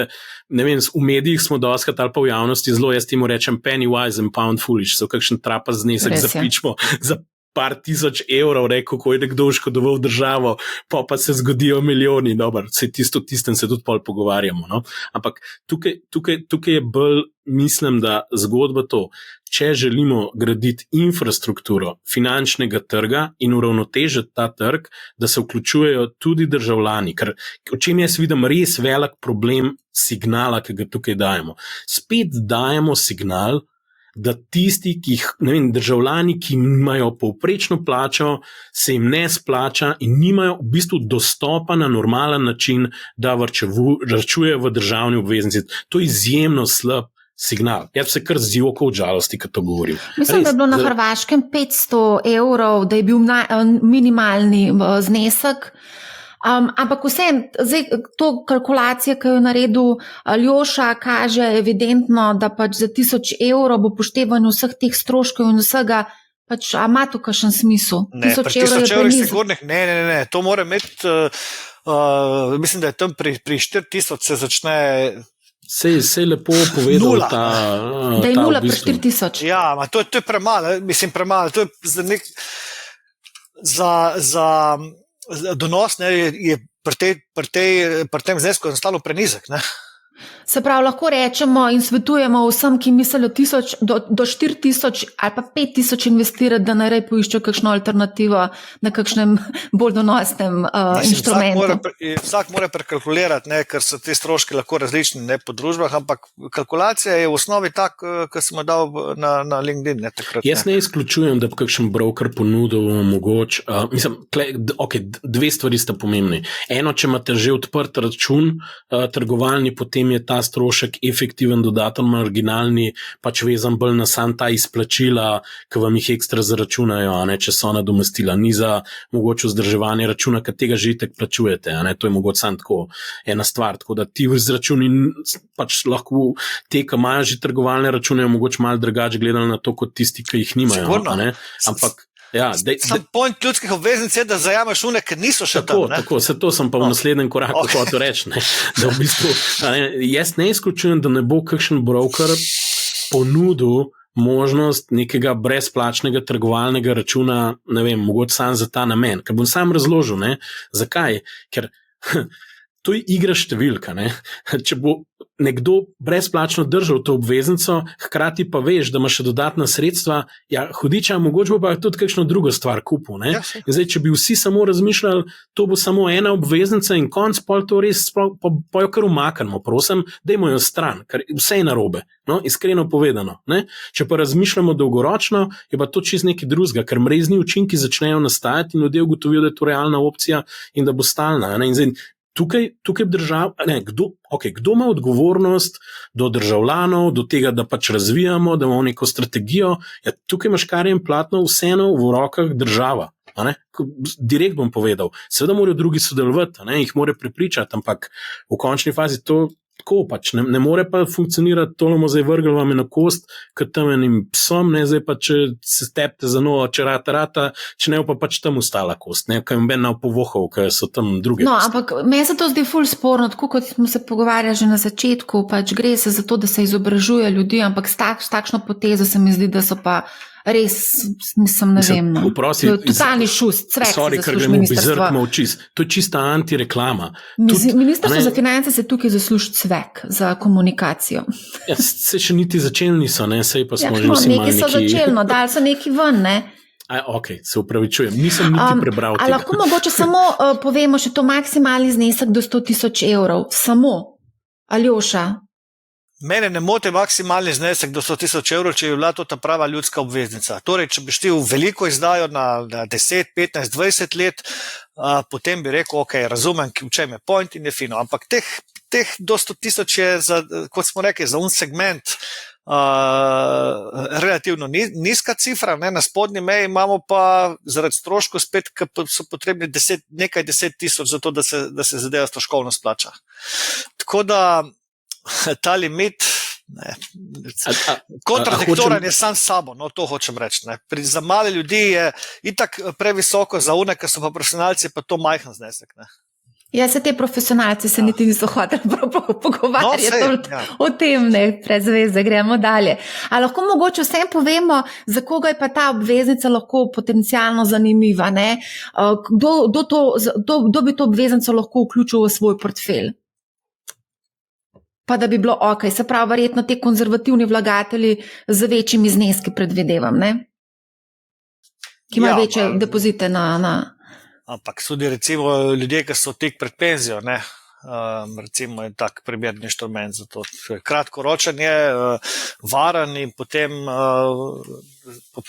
ne vem, v medijih smo doskrat ali pa v javnosti zelo, jaz temu rečem penny wise and pound foolish, so kakšen trapaz znesek zapičmo za par tisoč evrov, kako je nekdo škodoval državo, pa se zgodijo milijoni, dobro, tistem se tudi pol pogovarjamo, no? Ampak tukaj je bolj, mislim, da zgodba to, če želimo graditi infrastrukturo finančnega trga in uravnotežiti ta trg, da se vključujejo tudi državljani, ker o čem jaz vidim res velik problem signala, ki ga tukaj dajemo. Spet dajemo signal, da tisti, ki jih, ne vem, državljani, ki imajo povprečno plačo, se jim ne splača in nimajo v bistvu dostopa na normalen način, da varčujejo v državni obveznici. To je izjemno slab signal. Jaz se kar zjokal od žalosti, kad to govorim. Mislim, da je bilo na Hrvaškem 500 evrov, da je bil minimalni znesek. Ampak vsem, zdaj to kalkulacija, ki jo je naredil Aljoša, kaže evidentno, da pač za 1000 evrov bo upoštevanje vseh teh stroškov in vsega, pač ima to kakšen smisel? Ne, pri 1000 evrih sigurnih, ne, to mora imeti, mislim, da je tam pri 4000 se začne. Sej lepo povedal ta da je nula pri 4000. Ja, to je premalo, mislim premalo, to je za donos, ne, je pri tem znesku enostavno prenizek. Ne. Se pravi, lahko rečemo in svetujemo vsem, ki mislijo do 4000 ali pa 5000 investirati, da naj poiščejo kakšno alternativo na kakšnem bolj donosnem inštrumentu. Vsak mora prekalkulirati, ne, ker so te stroški lahko različni, ne, po družbah, ampak kalkulacija je v osnovi tak, ki sem jo dal na LinkedIn. Ne, takrat, jaz ne izključujem, da bi kakšen broker ponudil mogoče. Mislim, dve stvari sta pomembni. Eno, če imate že odprt račun trgovalni, potem je ta strošek efektiven, dodaten, marginalni, pač vezan bolj na sam ta izplačila, ki vam jih ekstra zaračunajo, ne, če so nadomestila, ni za mogoče vzdrževanje računa, ki tega že itak plačujete, ne, to je mogoče samo tako ena stvar, tako da ti izračuni pač lahko te, ki imajo že trgovalne račune, mogoče malo drugače gledali na to, kot tisti, ki jih nimajo, ne, ampak ja, point ljudskih obveznic je, da zajameš une, ker niso še tako, tam. Ne? Tako, se to sem pa v naslednjem koraku hotel reči. Da v bistvu, jaz ne izključujem, da ne bo kakšen broker ponudil možnost nekega brezplačnega trgovalnega računa, ne vem, mogoče sam za ta namen. Ker bom sam razložil, ne, zakaj. Ker to je igra številka. Ne? Če bo nekdo brezplačno držal to obveznico, hkrati pa veš, da ima še dodatna sredstva, ja, hudiča, mogoče bo pa tudi kakšno drugo stvar kupil. Ne? In zdaj, če bi vsi samo razmišljali, to bo samo ena obveznica in konc, pol to res jo kar umaknemo, prosim, dajmo jo stran, ker vse je narobe. No, iskreno povedano. Ne? Če pa razmišljamo dolgoročno, je pa to čist nekaj drugega, ker mrezni učinki začnejo nastajati in ljudje ugotovijo, da je to realna opcija in da bo stalna. Ne? In zdaj, tukaj kdo ima odgovornost do državljanov, do tega, da pač razvijamo, da imamo neko strategijo, ja, tukaj imaš škarje in platno vseeno v rokah država. Direkt bom povedal, seveda morajo drugi sodelovati, jih morajo prepričati, ampak v končni fazi to tako pač, ne more pa funkcionirati, to bomo zdaj vrgli vam na kost, kot tam enim psom, ne, zdaj pa če se stepte za novo, če rata, če ne pa pač tam ostala kost, ne, kaj ben nav povohal, kaj so tam druge. No, ampak meni se to zdi ful sporno, tako kot smo se pogovarjali že na začetku, pač gre se za to, da se izobražuje ljudi, ampak s takšno potezo se mi zdi, da so pa res, ne vem, no. Totalni šust, cvek sorry, se zasluži ministrstvo. To je čista antireklama. Ministrstvo za finance se tukaj zasluži cvek za komunikacijo. Ja, se še niti začeli niso, ne, sej pa smo že vsi neki so začeli, no, dali so neki ven, ne. Ok, se upravičujem, nisem niti prebral tega. A lahko mogoče samo povemo še to maksimalni znesek do 100,000 evrov, samo, Aljoša? Mene ne moti maksimalni znesek do 100,000 evrov, če je bila to ta prava ljudska obveznica. Torej, če bi šli v veliko izdajo na 10, 15, 20 let, potem bi rekel, ok, razumem, v čem je point in je fino. Ampak teh do 100,000 je, kot smo rekli, za un segment relativno nizka cifra, ne? Na spodnji meji imamo pa zaradi stroškov spet, ki so potrebni nekaj 10,000 za to, da se zadeva stroškovno splača. Tako da ta limit, kontradiktoren je sam s sabo, no to hočem reči. Za male ljudi je itak previsoko, za une, ki so pa profesionalci, pa to majhen znesek. Ne? Ja, se te profesionalci se niti niso hoteli pogovarjati o tem, ne, predzveze, gremo dalje. A lahko mogoče vsem povemo, za koga je pa ta obveznica lahko potencialno zanimiva, ne? Kdo bi to obveznico lahko vključil v svoj portfelj? Pa da bi bilo ok, se pravi, verjetno te konzervativni vlagatelji z večjimi zneski predvidevam, ne? Ki imajo večje depozite na... Ampak tudi recimo ljudje, ki so tik pred penzijo, ne? Recimo je tak primerni inštrument za to. Kratkoročen je, varen in potem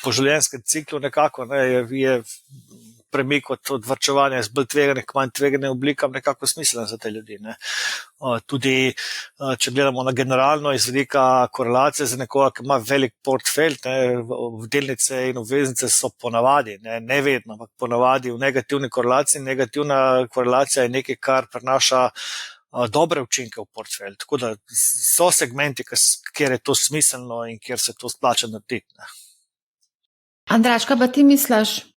po življenjskem ciklu nekako je premik od varčevanja iz bolj tveganih k manj tveganim oblikam nekako smiselen za te ljudi. Ne. Tudi, če gledamo na generalno iz vidika korelacije za nekoga, ki ima velik portfelj, delnice in obveznice so ponavadi, ne vedno, ampak ponavadi v negativni korelaciji. Negativna korelacija je nekaj, kar prenaša dobre učinke v portfelj. Tako da so segmenti, kjer je to smiselno in kjer se to splača narediti. Andraž, kaj pa ti misliš?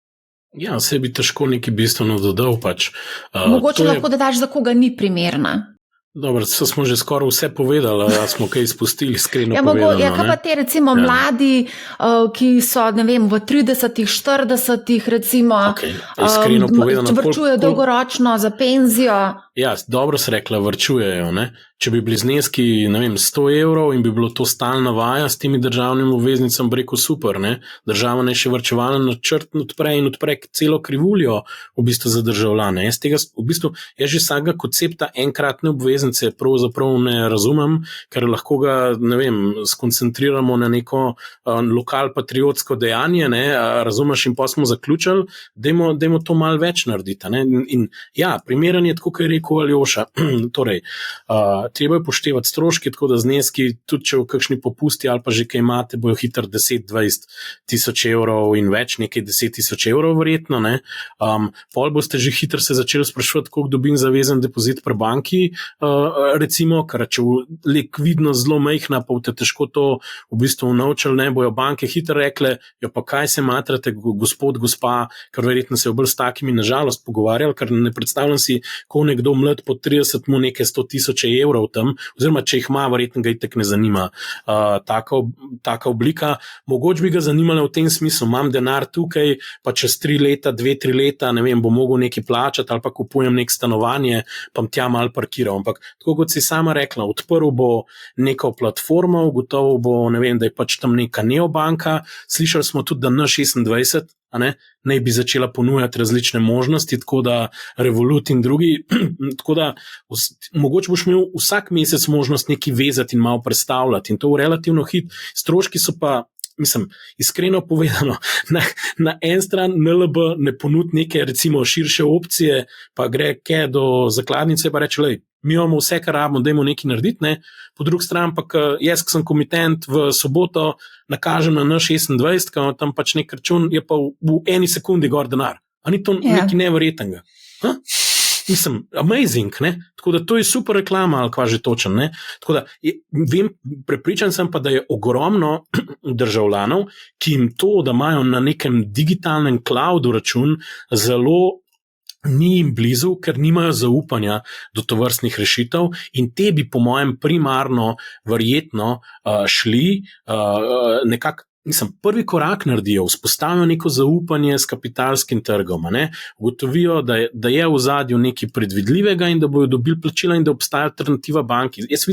Ja, se bi težko nekaj bistveno dodal pač. Mogoče lahko da daš, za koga ni primerna. Dobro, smo že skoraj vse povedali, da smo kaj izpustili, iskreno povedano. Ja, kaj pa te recimo mladi, ki so, ne vem, v 30-ih, 40-ih recimo, iskreno povedano, vrčujejo dolgoročno za penzijo. Ja, dobro se rekla, vrčujejo, ne. Če bi bili zneski, ne vem, 100 evrov in bi bilo to stalna vaja s temi državnimi obveznicami, bi rekel super, ne. Država ne še vrčevalna načrt odpre celo krivuljo v bistvu za državljane. Jaz že vsakega koncepta enkratne obveznice pravzaprav ne razumem, ker lahko ga, ne vem, skoncentriramo na neko lokalpatriotsko dejanje, ne, razumeš, in pa smo zaključili, dajmo to malo več narediti, ne. In ja, primeren je, tako kot je rekel Aljoša, torej, treba je poštevati stroški, tako da zneski, tudi če v kakšni popusti ali pa že kaj imate, bojo hitro 10-20 tisoč evrov in več, nekaj 10,000 evrov verjetno, ne. Pol boste že hitro se začeli spraševati, koliko dobim zavezan depozit pri banki recimo, ker če je likvidnost zelo majhna, pa boste težko to v bistvu naučili, ne bojo banke hitro rekle, jo pa kaj se matrate, gospod, gospa, ker verjetno se je bolj s takimi nažalost pogovarjali, ker ne predstavljam si, ko nekdo mlad po 30 mu nekaj 100,000 evrov tam, oziroma če jih ima, verjetno ga itak ne zanima taka oblika. Mogoče bi ga zanimalo v tem smislu, imam denar tukaj, pa čez 3 leta, 2-3 leta, ne vem, bo mogel nekaj plačati ali pa kupujem nek stanovanje, pa tja malo parkiral. Ampak tako kot si sama rekla, odprl bo neko platformo, gotovo bo, ne vem, da je pač tam neka neobanka. Slišali smo tudi, da N26 naj bi začela ponujati različne možnosti, tako da Revolut in drugi, tako da mogoče boš imel vsak mesec možnost nekaj vezati in malo predstavljati in to v relativno hit. Stroški so pa, mislim, iskreno povedano, na en stran NLB ne ponudi neke recimo širše opcije, pa gre kaj do zakladnice pa reče, lej, mi imamo vse, kar rabimo, dajmo nekaj narediti, ne? Po drugi strani pa, jaz, ki sem komitent v soboto, nakažem na N26, ki tam pač nek račun, je pa v eni sekundi gor denar. A ni to nekaj neverjetnega? Mislim, amazing, ne? Tako da to je super reklama, ali kva že točen, ne? Tako da, vem, prepričan sem pa, da je ogromno državljanov, ki jim to, da imajo na nekem digitalnem cloudu račun, zelo ni jim blizu, ker nimajo zaupanja do tovrstnih rešitev in te bi po mojem primarno verjetno šli nekako. Mislim, prvi korak naredijo, vzpostavijo neko zaupanje s kapitalskim trgom, ugotovijo, da je v zadju nekaj predvidljivega in da bojo dobili plačila in da obstaja alternativa banki. Jaz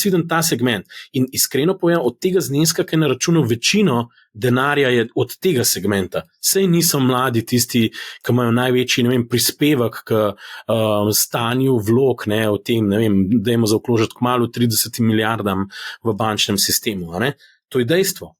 vidim ta segment in iskreno povem, od tega zneska, ki je na računu večino denarja je od tega segmenta. Sej niso mladi tisti, ki imajo največji, ne vem, prispevek k stanju vlog, o tem, ne vem, dajmo zaokrožiti kmalu 30 milijardam v bančnem sistemu, To je dejstvo.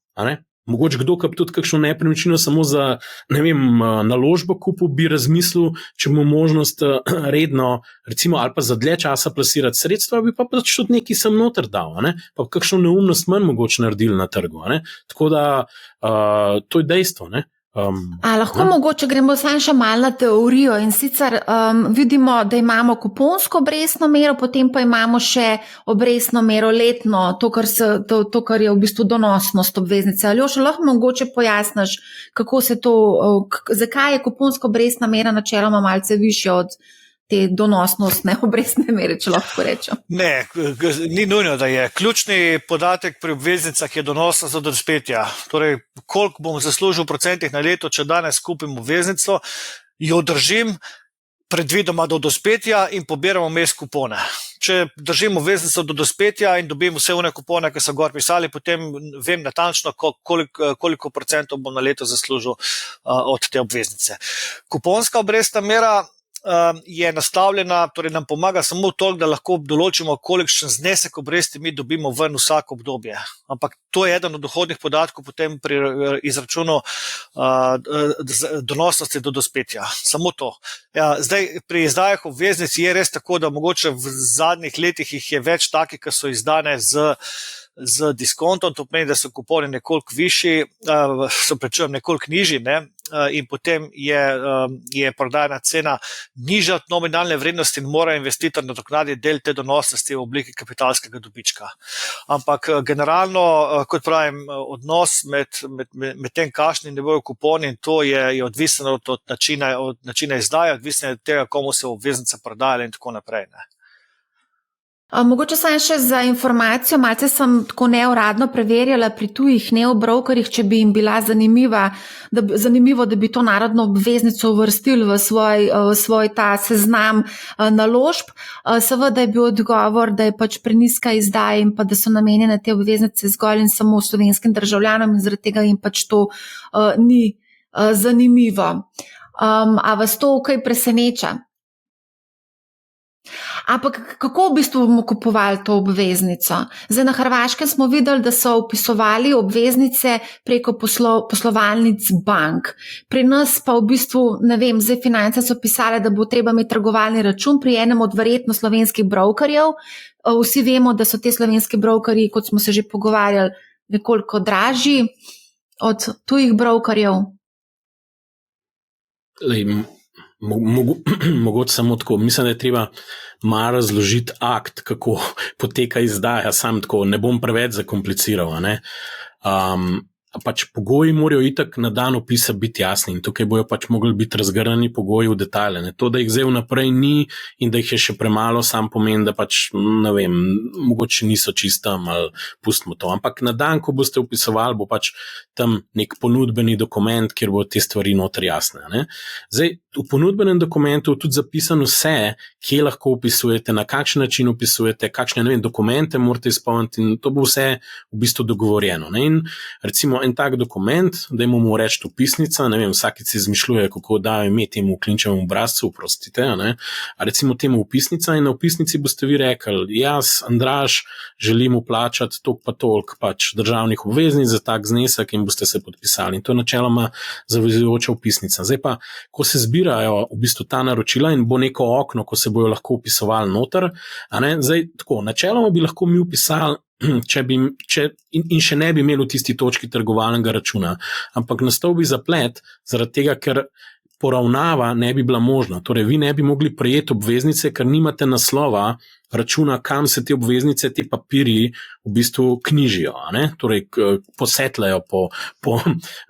Mogoče kdo, ki bi tudi kakšno nepremičnino samo za, ne vem, naložbo kupil, bi razmislil, če mu možnost redno, recimo, ali pa za dlje časa plasirati sredstva, bi pa pač tudi nekaj sem noter dal, pa kakšno neumnost manj mogoče naredili na trgu, Tako da, to je dejstvo, Lahko mogoče gremo še malo na teorijo in sicer vidimo, da imamo kuponsko obrestno mero, potem pa imamo še obrestno mero letno, to, kar je v bistvu donosnost obveznice. Aljoša, lahko mogoče pojasniš, kako se to, zakaj je kuponska obrestna mera načeloma malce višja od te donosnostne obrestne mere, če lahko rečem. Ne, ni nujno, da je. Ključni podatek pri obveznicah je donosnost do dospetja. Torej, koliko bom zaslužil v procentih na leto, če danes kupim obveznico, jo držim predvidoma do dospetja in pobiram vmes kupone. Če držim obveznico do dospetja in dobim vse one kupone, ki so gor pisali, potem vem natančno, koliko procentov bom na leto zaslužil od te obveznice. Kuponska obrestna mera je nastavljena, torej nam pomaga samo toliko, da lahko določimo, kolikšen znesek obresti mi dobimo ven vsako obdobje. Ampak to je eden od dohodnih podatkov potem pri izračunu donosnosti do dospetja. Samo to. Ja, zdaj, pri izdajah obveznic je res tako, da mogoče v zadnjih letih jih je več takih, ki so izdane z diskontom, to pomeni, da so kuponi nekoliko višji, nekoliko nižji, in potem je prodajna cena nižja od nominalne vrednosti in mora investitor nadoknaditi del te donosnosti v obliki kapitalskega dobička. Ampak generalno, kot pravim, odnos med tem, kakšni ne bojo kuponi, in to je odvisno od načina izdaje, odvisno od tega, komu se obveznica prodajala in tako naprej. Mogoče sem še za informacijo, malce sem tako neuradno preverjala pri tujih neobrokerjih, če bi jim bila zanimivo, da bi to narodno obveznico uvrstili v svoj ta seznam naložb. Seveda je bil odgovor, da je pač prenizka izdaja in pa da so namenjene te obveznice zgolj in samo slovenskim državljanom in zaradi tega jim pač to ni zanimivo. A vas to kaj preseneča? Ampak kako v bistvu bomo kupovali to obveznico? Zdaj na Hrvaškem smo videli, da so vpisovali obveznice preko poslovalnic bank. Pri nas pa v bistvu, ne vem, zdaj Finance so pisale, da bo treba imeti trgovalni račun pri enem od verjetno slovenskih brokerjev. Vsi vemo, da so te slovenski brokerji, kot smo se že pogovarjali, nekoliko dražji od tujih brokerjev. Mogoče samo tako. Mislim, da je treba malo razložiti akt, kako poteka izdaja. Sam tako, ne bom preveč zakompliciral. Pač pogoji morajo itak na dan opisa biti jasni in tukaj bojo pač mogli biti razgrnjeni pogoji v detajle. To, da jih zdaj vnaprej ni in da jih je še premalo, sam pomeni, da pač, ne vem, mogoče niso čistam ali pustimo to. Ampak na dan, ko boste opisovali, bo pač tam nek ponudbeni dokument, kjer bo te stvari noter jasne. Zdaj, v ponudbenem dokumentu je tudi zapisano vse, kje lahko opisujete, na kakšen način opisujete, kakšne, ne vem, dokumente morate izpolniti in to bo vse v bistvu dogovorjeno. In recimo en tak dokument, da imamo reči upisnica, ne vem, vsakič se izmišljuje, kako dajo ime temu klinčevemu obrazcu, oprostite, a recimo temu upisnica in na upisnici boste vi rekli, jaz, Andraž, želim vplačati toliko pa toliko pač državnih obveznic za tak znesek in boste se podpisali. In to je načeloma zavezujoča upisnica. Zdaj pa, ko se zbirajo v bistvu ta naročila in bo neko okno, ko se bojo lahko upisovali noter, zdaj tako, načeloma bi lahko mi upisali in še ne bi imeli v tisti točki trgovalnega računa, ampak nastal bi zaplet zaradi tega, ker poravnava ne bi bila možna. Torej, vi ne bi mogli prejeti obveznice, ker nimate naslova računa, kam se te obveznice, te papirji v bistvu knjižijo. Torej, posetlajo,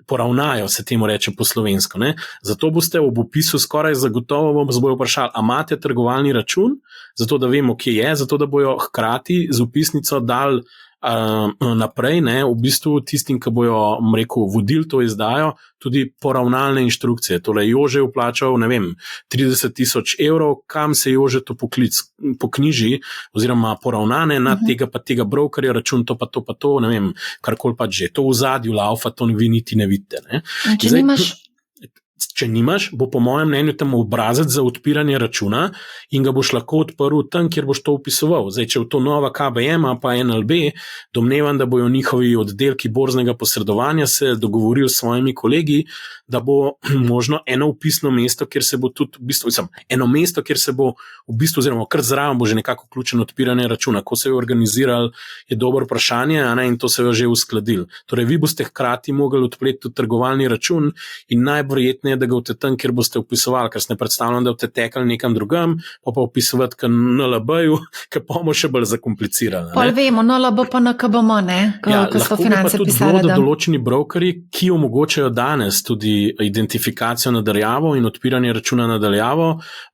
poravnajo, se temu reče po slovensko. Zato boste ob opisu skoraj zagotovo vam bojo vprašali, a imate trgovalni račun, zato da vemo, kje je, zato da bojo hkrati z upisnico dali naprej, v bistvu tistim, ki bojo, rekel, vodili to izdajo, tudi poravnalne inštrukcije. Torej, Jože je vplačal, ne vem, 30,000 evrov, kam se Jože to poknjiži, oziroma poravnane na tega pa tega brokerja, račun to pa to, ne vem, karkoli pač že. To v zadju laufa, to vi niti ne vidite. Če nimaš, bo po mojem mnenju tam obrazec za odpiranje računa in ga boš lahko odprl tam, kjer boš to upisoval. Zdaj, če je to nova KBM pa NLB, domnevam, da bojo njihovi oddelki borznega posredovanja se dogovorili s svojimi kolegi, da bo možno eno upisno mesto, kjer se bo tudi v bistvu, eno mesto, kjer se bo v bistvu, oziroma kar zraven bo že nekako vključen odpiranje računa. Ko se je organizirali, je dobro vprašanje, in to se je že uskladili. Torej, vi boste hkrati mogli odpreti tudi trgovalni račun in najverjetneje, da ga boste tam, kjer boste upisovali, ker se ne predstavljam, da boste tekali nekam drugam, pa upisovati k NLB-ju, ker pa bomo še bolj zakomplicirali. Pol vemo, NLB pa NKBM, ko so finance pisali. Lahko pa tudi določeni brokerji, ki omogočajo danes tudi identifikacijo nadaljavo in odpiranje računa nadaljavo,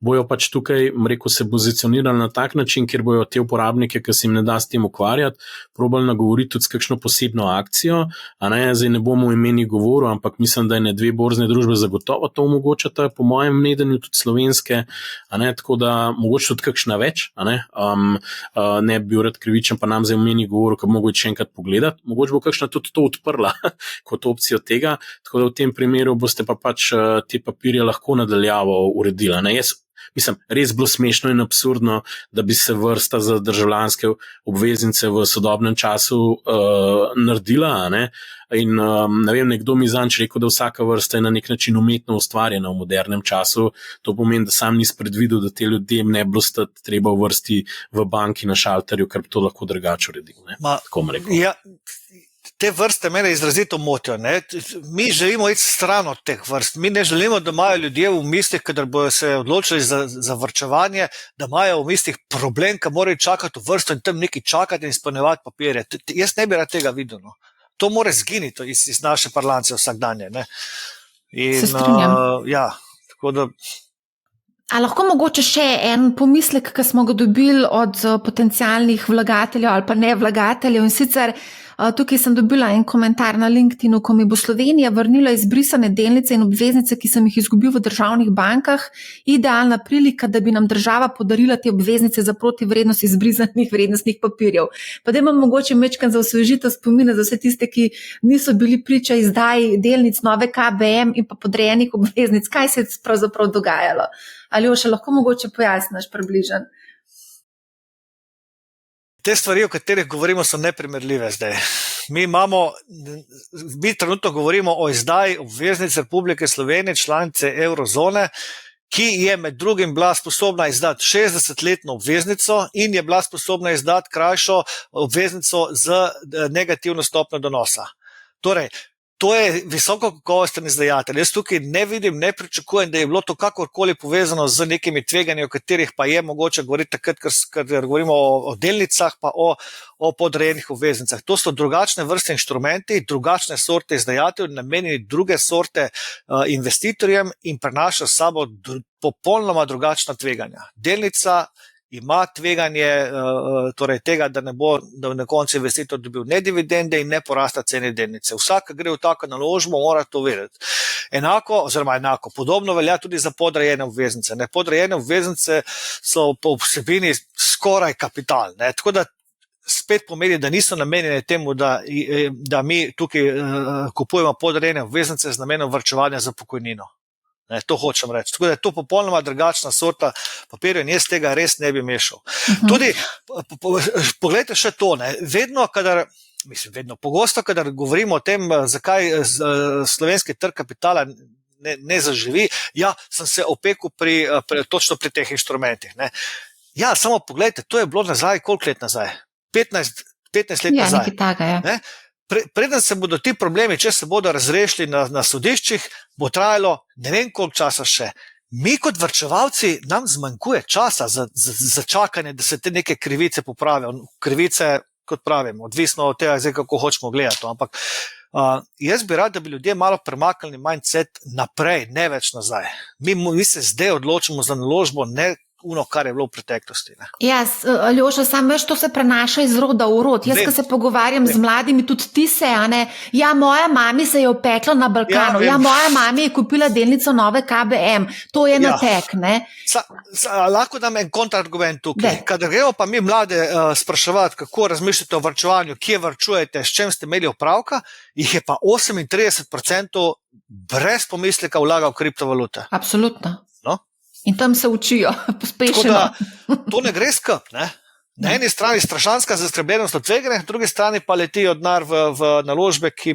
bojo pač tukaj, rekel, se pozicionirali na tak način, kjer bojo te uporabnike, ki se jim ne da s tem ukvarjati, probali nagovoriti tudi s kakšno posebno akcijo, zdaj ne bomo v imeni govoril, ampak mislim, da je dve borzne družbe zagotovo to omogočata, po mojem mnenju tudi slovenske, tako da mogoče tudi kakšna več, ne bi bil rad krivičen, pa nam zdaj v imeni govoril, ker bi mogoče še enkrat pogledati, mogoče bo kakšna tudi to odprla kot opcijo tega, tako da v tem primeru boste pa pač te papirje lahko nadaljavo uredili. Jaz mislim, res bilo smešno in absurdno, da bi se vrsta za državljanske obveznice v sodobnem času naredila, in ne vem, nekdo mi zanč rekel, da vsaka vrsta je na nek način umetno ustvarjena v modernem času. To pomeni, da sam nis predvidel, da te ljudem ne bilo stati treba v vrsti v banki na šalterju, ker bi to lahko drugače uredil. Tako bom rekel. Ja. Te vrste mene izrazito motijo. Mi želimo iti stran od teh vrst. Mi ne želimo, da imajo ljudje v mislih, kadar bojo se odločili za varčevanje, da imajo v mislih problem, ki morajo čakati v vrsto in tam nekaj čakati in izpolnjevati papirje. Jaz ne bi rad tega videl. To mora zginiti iz naše parlaance vsakdanje. Se strinjam. Tako da... A lahko mogoče še en pomislek, ki smo ga dobili od potencialnih vlagateljev ali pa ne vlagateljev, in sicer tukaj sem dobila en komentar na LinkedInu, ko mi bo Slovenija vrnila izbrisane delnice in obveznice, ki sem jih izgubil v državnih bankah, idealna prilika, da bi nam država podarila te obveznice za protivrednost izbrisanih vrednostnih papirjev. Pa da imam mogoče mečkan za osvežitev spomina za vse tiste, ki niso bili priča izdaji delnic nove KBM in pa podrejenih obveznic. Kaj se je pravzaprav dogajalo? Ali jo še lahko mogoče pojasniš približno? Te stvari, o katerih govorimo, so neprimerljive zdaj. Mi trenutno govorimo o izdaji obveznic Republike Slovenije, članice Eurozone, ki je med drugim bila sposobna izdati 60-letno obveznico in je bila sposobna izdati krajšo obveznico z negativno stopnjo donosa. Torej, To je visoko kakovosten izdajatelj. Jaz tukaj ne vidim, ne pričakujem, da je bilo to kakorkoli povezano z nekimi tveganji, o katerih pa je mogoče govoriti takrat, ker govorimo o delnicah, pa o podrejenih obveznicah. To so drugačne vrste inštrumenti, drugačne sorte izdajateljev, namenjeni druge sorte investitorjem in prenaša s sabo popolnoma drugačna tveganja. Delnica ima tveganje torej tega, da ne bo na koncu investitor dobil ne dividende in ne porasta cene delnice. Vsak, ki gre v tako naložbo, mora to vedeti. Enako, podobno velja tudi za podrejene obveznice. Podrejene obveznice so po vsebini skoraj kapital. Tako da spet pomeni, da niso namenjene temu, da mi tukaj kupujemo podrejene obveznice z namenom varčevanja za pokojnino. To hočem reči. Tako da je to popolnoma drugačna sorta papirja in jaz tega res ne bi mešal. Tudi, poglejte še to, pogosto, kadar govorimo o tem, zakaj slovenski trg kapitala ne zaživi, sem se opekel točno pri teh inštrumentih. Ja, samo poglejte, to je bilo nazaj, koliko let nazaj? 15 let nazaj. Nekaj takega, ja. Preden se bodo ti problemi, če se bodo razrešili na sodiščih, bo trajalo ne vem koliko časa še. Mi kot varčevalci nam zmanjkuje časa za čakanje, da se te neke krivice popravijo. Krivice, kot pravim, odvisno od tega, kako hočemo gledati. Ampak jaz bi rad, da bi ljudje malo premaknili mindset naprej, ne več nazaj. Mi se zdaj odločimo za naložbo, ne kar je bilo v preteklosti. Aljoša, samo veš, to se prenaša iz roda v rod. Jaz, ko se pogovarjam z mladimi, tudi ti se, moja mami se je opekla na Balkanu, moja mami je kupila delnico nove KBM, to je natek, ne? Lahko dam en kontrargument tukaj. Kadar gremo pa mi mlade spraševati, kako razmišljate o varčevanju, kje varčujete, s čem ste imeli opravka, jih je pa 38% brez pomisleka vlagal v kriptovalute. Absolutno. In tam se učijo, pospešeno. To ne gre skup, ne? Na eni strani strašanska zaskrbljenost od tveganja, na drugi strani pa letijo denar v naložbe, ki...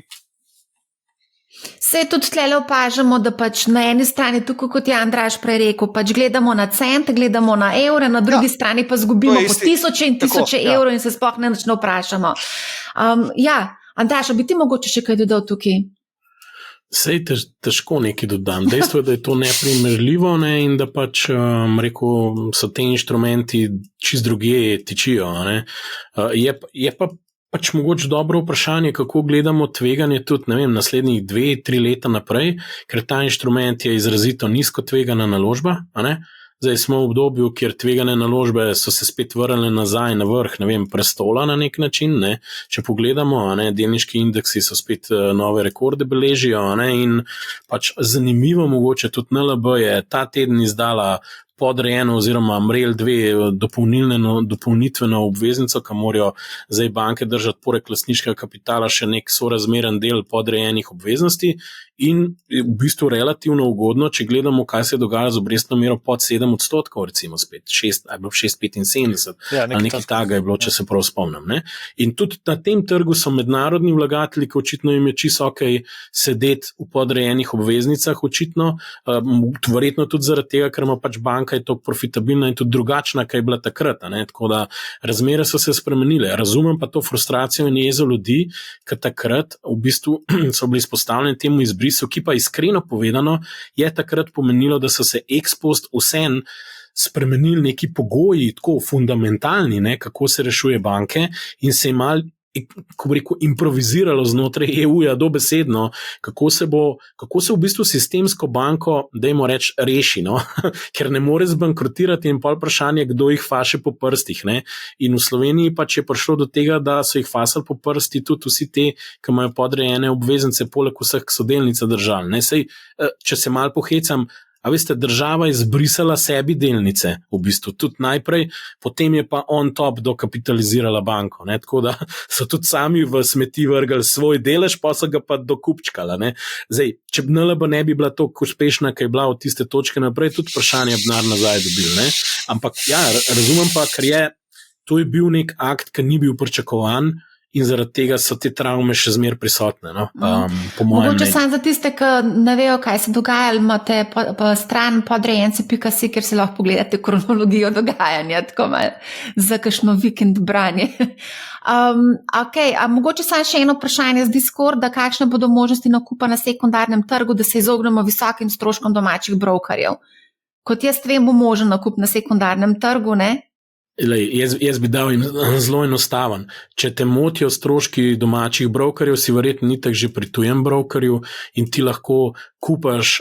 Se tudi tlele opažamo, da pač na eni strani, tako kot je Andraž prej rekel, pač gledamo na cente, gledamo na evre, na drugi strani pa zgubimo po tisoče in tisoče evrov in se sploh ne vprašamo. Andraž, bi ti mogoče še kaj dodal tukaj? Sej težko nekaj dodam. Dejstvo je, da je to neprimerljivo, in da pač so te inštrumenti čist drugje tičijo. Je pa pač mogoče dobro vprašanje, kako gledamo tveganje tudi, naslednjih 2-3 leta naprej, ker ta inštrument je izrazito nizko tvegana naložba, Zdaj smo v obdobju, kjer tvegane naložbe so se spet vrnile nazaj na vrh, prestola na nek način, Če pogledamo, delniški indeksi so spet nove rekorde beležijo, in pač zanimivo mogoče tudi NLB je ta teden izdala podrejeno oziroma MREL 2 dopolnitveno obveznico, ki morajo zdaj banke držati poleg lastniškega kapitala še nek sorazmeren del podrejenih obveznosti in v bistvu relativno ugodno, če gledamo, kaj se dogaja z obrestno mero pod 7%, recimo spet 6,75, ali nekaj takega je bilo, če se prav spomnim. In tudi na tem trgu so mednarodni vlagatelji, ki očitno jim je čisto okej sedeti v podrejenih obveznicah, očitno, verjetno tudi zaradi tega, ker ima pač banka je toliko profitabilna in tudi drugačna, kaj je bila takrat. Tako da razmere so se spremenile. Razumem pa to frustracijo in jezo ljudi, ker takrat v bistvu so bili izpostavljeni temu izbrisu, ki pa iskreno povedano je takrat pomenilo, da so se ex post vsem spremenili neki pogoji, tako fundamentalni, kako se rešuje banke in se je mal, ko bi rekel, improviziralo znotraj EU-ja dobesedno, kako se v bistvu sistemsko banko, dajmo reči, reši, ker ne more zbankrotirati in pol vprašanje, kdo jih faše po prstih. In v Sloveniji pač je prišlo do tega, da so jih fasali po prsti tudi vsi te, ki imajo podrejene obveznice, poleg vseh sodelnica držali. Sej, če se mal pohecam, a veste, država je zbrisala sebi delnice, v bistvu tudi najprej, potem je pa on top dokapitalizirala banko, tako da so tudi sami v smeti vrgali svoj delež, pa so ga pa dokupčkala. Zdaj, če NLB ne bi bila toliko uspešna, kaj je bila od tiste točke naprej, tudi vprašanje denar nazaj dobil. Ampak ja, razumem pa, ker to je bil nek akt, ki ni bil pričakovan in zaradi tega so te travme še zmeraj prisotne. No? Po mojem Mogoče mnenju. samo za tiste, ki ne vejo, kaj se dogaja, imate stran podrejenci.si, kjer si lahko pogledate kronologijo dogajanja, tako malo za kakšno vikend branje. Okay, mogoče samo še eno vprašanje z Discorda, kakšne bodo možnosti nakupa na sekundarnem trgu, da se izognemo visokim stroškom domačih brokerjev. Kot jaz vem, bo možen nakup na sekundarnem trgu, ne? Jaz bi dal zelo enostaven. Če te motijo stroški domačih brokerjev, si verjetno ni tako že pri tujem brokerju in ti lahko kupaš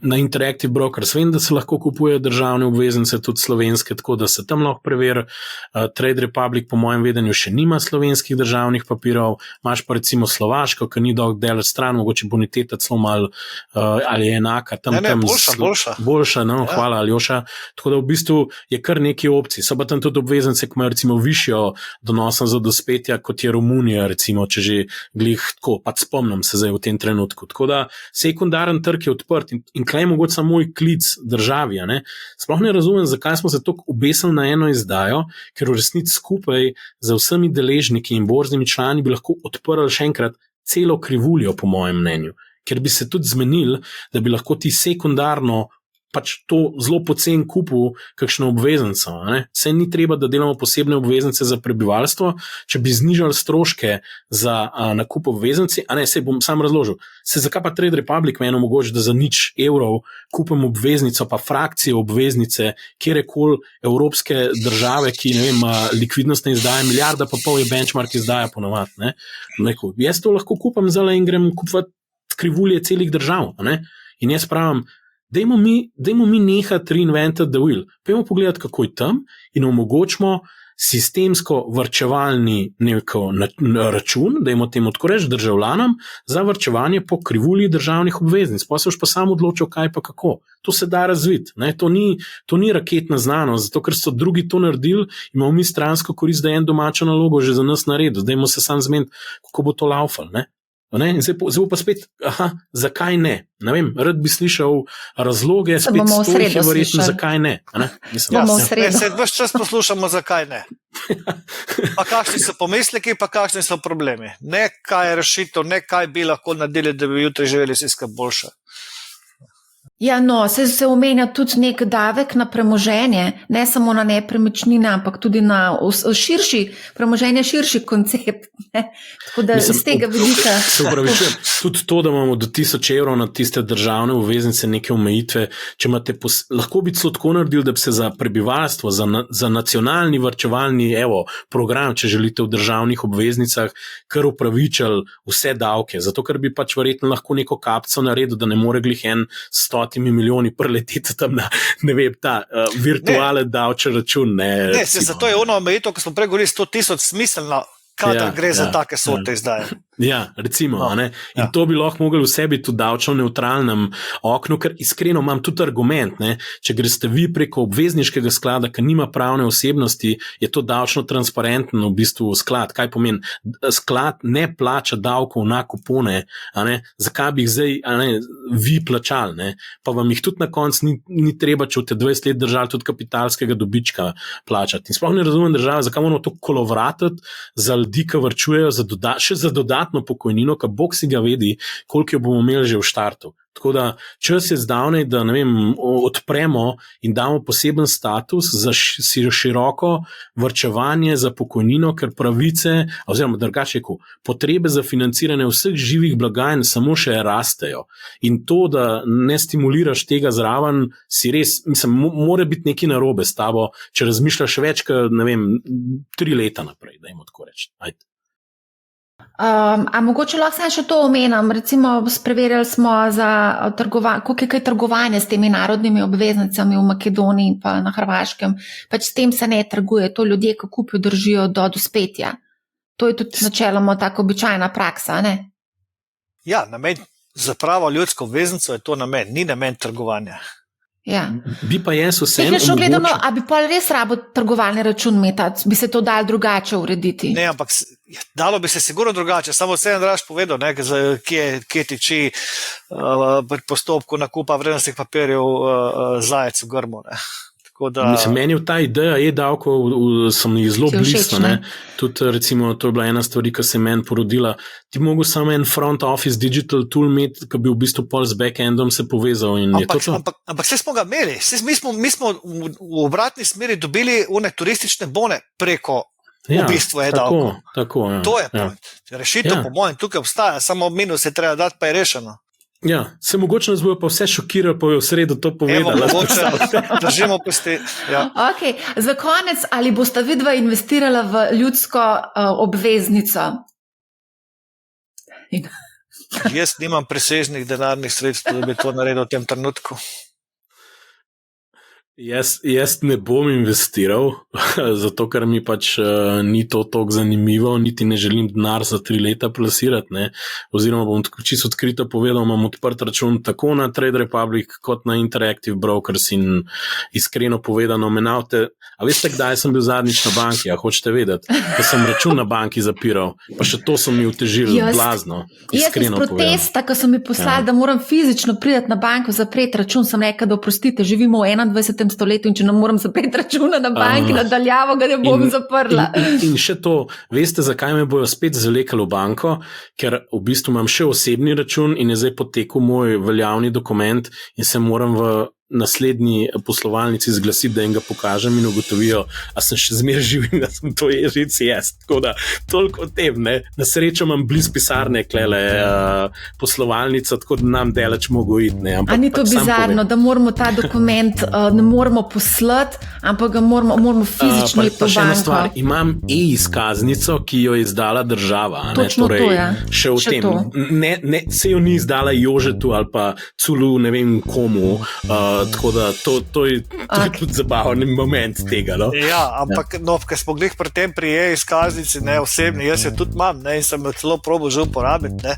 na Interactive Brokers. Vem, da se lahko kupujejo državne obveznice, tudi slovenske, tako da se tam lahko preveri. Trade Republic, po mojem vedenju, še nima slovenskih državnih papirov. Imaš pa recimo Slovaško, ki ni dolgo daleč stran, mogoče boniteta celo malo ali je enaka. Boljša. Boljša, no, ja. Hvala, Aljoša. Tako da v bistvu je kar nekaj opcij. So pa tam tudi obveznice, ki imajo recimo višjo donosnost za dospetja, kot je Romunija, recimo, če že glih tako, pa spomnim se zdaj v tem trenutku. Tako da sekundaren trg je odprt in klej mogoče samo moj klic državi. Ne? Sploh ne razumem, zakaj smo se tako obesili na eno izdajo, ker v resnici skupaj z vsemi deležniki in borznimi člani bi lahko odprli še enkrat celo krivuljo, po mojem mnenju. Ker bi se tudi zmenili, da bi lahko ti sekundarno pač to zelo pocen kupil kakšno obveznico. Saj ni treba, da delamo posebne obveznice za prebivalstvo, če bi znižali stroške za nakup obveznici, sej bom sam razložil. Zakaj pa Trade Republic meni omogoča, da za €0 kupim obveznico, pa frakcijo obveznice, kjerekoli evropske države, ki, ne vem, likvidnostne izdaje, 1,5 milijarde je benchmark izdaja ponovadi. Jaz to lahko kupam zdaj in grem kupovati krivulje celih držav. In jaz pravim, dajmo mi nehati reinventati the wheel. Pojmo pogledati, kako je tam in omogočimo sistemsko varčevalni račun, dajmo temu tako reči, državljanom za varčevanje po krivulji državnih obveznic. Pa se pa sam odločil, kaj pa kako. To se da razviti. To ni raketna znanost, zato ker so drugi to naredili, imamo mi stransko korist, da je en domačo nalogo že za nas naredil. Dajmo se sam zmeniti, kako bo to laufal. Zdaj pa spet, zakaj ne? Ne vem, rad bi slišal razloge, spet stojih je verjetno, zakaj ne? Ves čas poslušamo, zakaj ne. Pa kakšni so pomisleki, pa kakšni so problemi. Ne kaj je rešitev, ne kaj bi lahko naredili, da bi jutri živeli vsi boljše. Ja, se omenja tudi nek davek na premoženje, ne samo na nepremičnine, ampak tudi na premoženje širši koncept. Tako da iz tega vidika. Se upravičujem, tudi to, da imamo do €1000 na tiste državne obveznice neke omejitve, če imate, lahko bi celo tako naredili, da bi se za prebivalstvo, za nacionalni varčevalni program, če želite v državnih obveznicah, kar upravičali vse davke, zato ker bi pač verjetno lahko neko kapco naredil, da ne more glih 100 milijoni preleteti tam na, ne vem, ta virtualen davčni račun. Zato je ono omejitev, ko smo prej govorili 100,000 smiselno, kadar gre za take sorte izdaje. Ja, recimo. In to bi lahko mogli vse biti v davčno neutralnem oknu, ker iskreno imam tudi argument, če greste vi preko obvezniškega sklada, ki nima pravne osebnosti, je to davčno transparenten v bistvu sklad. Kaj pomeni? Sklad ne plača davkov na kupone, zakaj bi jih zdaj vi plačali, pa vam jih tudi na koncu ni treba, če v 20 let držali tudi kapitalskega dobička plačati. In sploh ne razumem države, zakaj moramo to kolovratiti za ljudi, ki varčujejo še za dodatno pokojnino, ka Bog si ga vedi, koliko jo bomo imeli že v štartu. Tako da čas je zdavnej, da odpremo in damo poseben status za široko varčevanje za pokojnino, ker pravice, oziroma drugače rekel, potrebe za financiranje vseh živih blagajn samo še rastejo. In to, da ne stimuliraš tega zraven, si res, mora biti nekaj narobe s tabo, če razmišljaš več, kot 3 leta naprej, dajmo tako reči. A mogoče lahko samo še to omenim, recimo preverjali smo koliko je trgovanje s temi narodnimi obveznicami v Makedoniji in pa na Hrvaškem, pač s tem se ne trguje, to ljudje, ki kupijo, držijo do dospetja. To je tudi načeloma tako običajna praksa, ne? Ja, namen za pravo ljudsko obveznico je to namen, ni namen trgovanja. Ja. Bi pa jaz vsem gledano, a bi pa res rabo trgovalni račun imeti, bi se to dalo drugače urediti? Ne, ampak dalo bi se sigurno drugače, samo vse Andraž povedal, kje tiči pri postopku nakupa vrednostnih papirjev zajec v grmu. Mislim, meni je ta ideja e-davkov so mi zelo Ti všeč, blizu. ne? Tudi recimo, to je bila ena stvar, ki se je meni porodila. Ti mogo samo en front office digital tool imeti, ki bi v bistvu pol z backendom se povezal in je to to. Ampak vse smo ga imeli. Mi smo v obratni smeri dobili one turistične bone preko v bistvu e-davkov. Tako, ja. To je point. Rešitev, po mojem, tukaj obstaja, samo minus je treba dati, pa je rešeno. Ja, se mogoče nas bojo pa vse šokirali, pa je v sredo to povedali. Mogoče držimo pesti. Ja. Okay. Za konec, ali boste vidva investirala v ljudsko obveznico? Jaz nimam presežnih denarnih sredstev, da bi to naredil v tem trenutku. Jaz ne bom investiral, zato ker mi pač ni to toliko zanimivo, niti ne želim denar za 3 leta plasirati, ne. Oziroma bom čisto odkrito povedal, imam odprt račun tako na Trade Republic kot na Interactive Brokers in iskreno povedano menavte. A veste, kdaj sem bil zadnjič na banki? A hočete vedeti? Da sem račun na banki zapiral, pa še to so mi otežili blazno. Iskreno povedano. Jaz iz protesta, ko so mi poslali, da moram fizično priti na banko zapreti račun, sem rekel, da oprostite, živimo v 21. stoletju in če ne moram zapreti računa na banki, nadaljavo ga ne bom zaprla. In še to, veste, zakaj me bojo spet zalekali v banko? Ker v bistvu imam še osebni račun in je zdaj potekel moj veljavni dokument in se moram v naslednji poslovalnici zglasiti, da jim ga pokažem in ugotovijo, a sem še zmeraj živ in da sem to ježic jaz. Tako da, toliko o tem, ne. Na srečo imam bliz pisarne klele poslovalnica, tako da nam delač mogo iti, ne. A ni to bizarno, da moramo ta dokument ne moramo poslati, ampak ga moramo fizično iti v še ena banko. stvar, imam e-izkaznico, ki jo je izdala država. Točno torej, to, ja. Še v Še tem. to. Ne, se jo ni izdala Jožetu ali pa Culu, ne vem komu, tako da to je tudi zabavni moment tega. No? Ja, ampak ker smo glih pri tem pri e-izkaznici, ne, osebni, jaz jo tudi imam, ne, in sem jo celo probal že uporabiti, ne,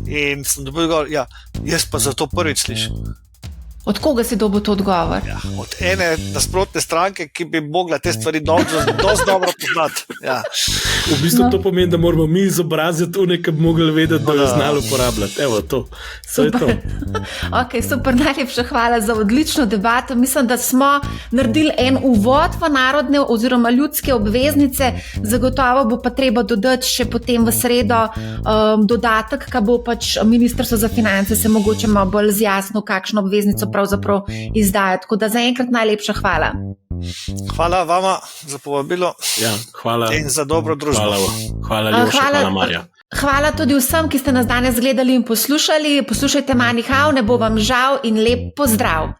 in sem dobil gor, ja, jaz pa za to prvič slišim. Od koga si dobil to odgovor? Ja, od ene nasprotne stranke, ki bi mogla te stvari dosti dobro poznati. Ja. V bistvu to pomeni, da moramo mi izobraziti one, ki bi mogli vedeti, da jo znali uporabljati. Evo, to je to. Ok, super, najlepša hvala za odlično debato. Mislim, da smo naredili en uvod v narodne oziroma ljudske obveznice. Zagotovo bo pa treba dodati še potem v sredo dodatek, ka bo pač Ministrstvo za finance se mogoče malo bolj zjasnilo, kakšno obveznico pravzaprav izdaja. Tako da zaenkrat najlepša hvala. Hvala vama za povabilo. Ja, hvala. In za dobro družbo. Hvala Ljoša, hvala Marja. Hvala tudi vsem, ki ste nas danes gledali in poslušali. Poslušajte Money How, ne bo vam žal in lep pozdrav.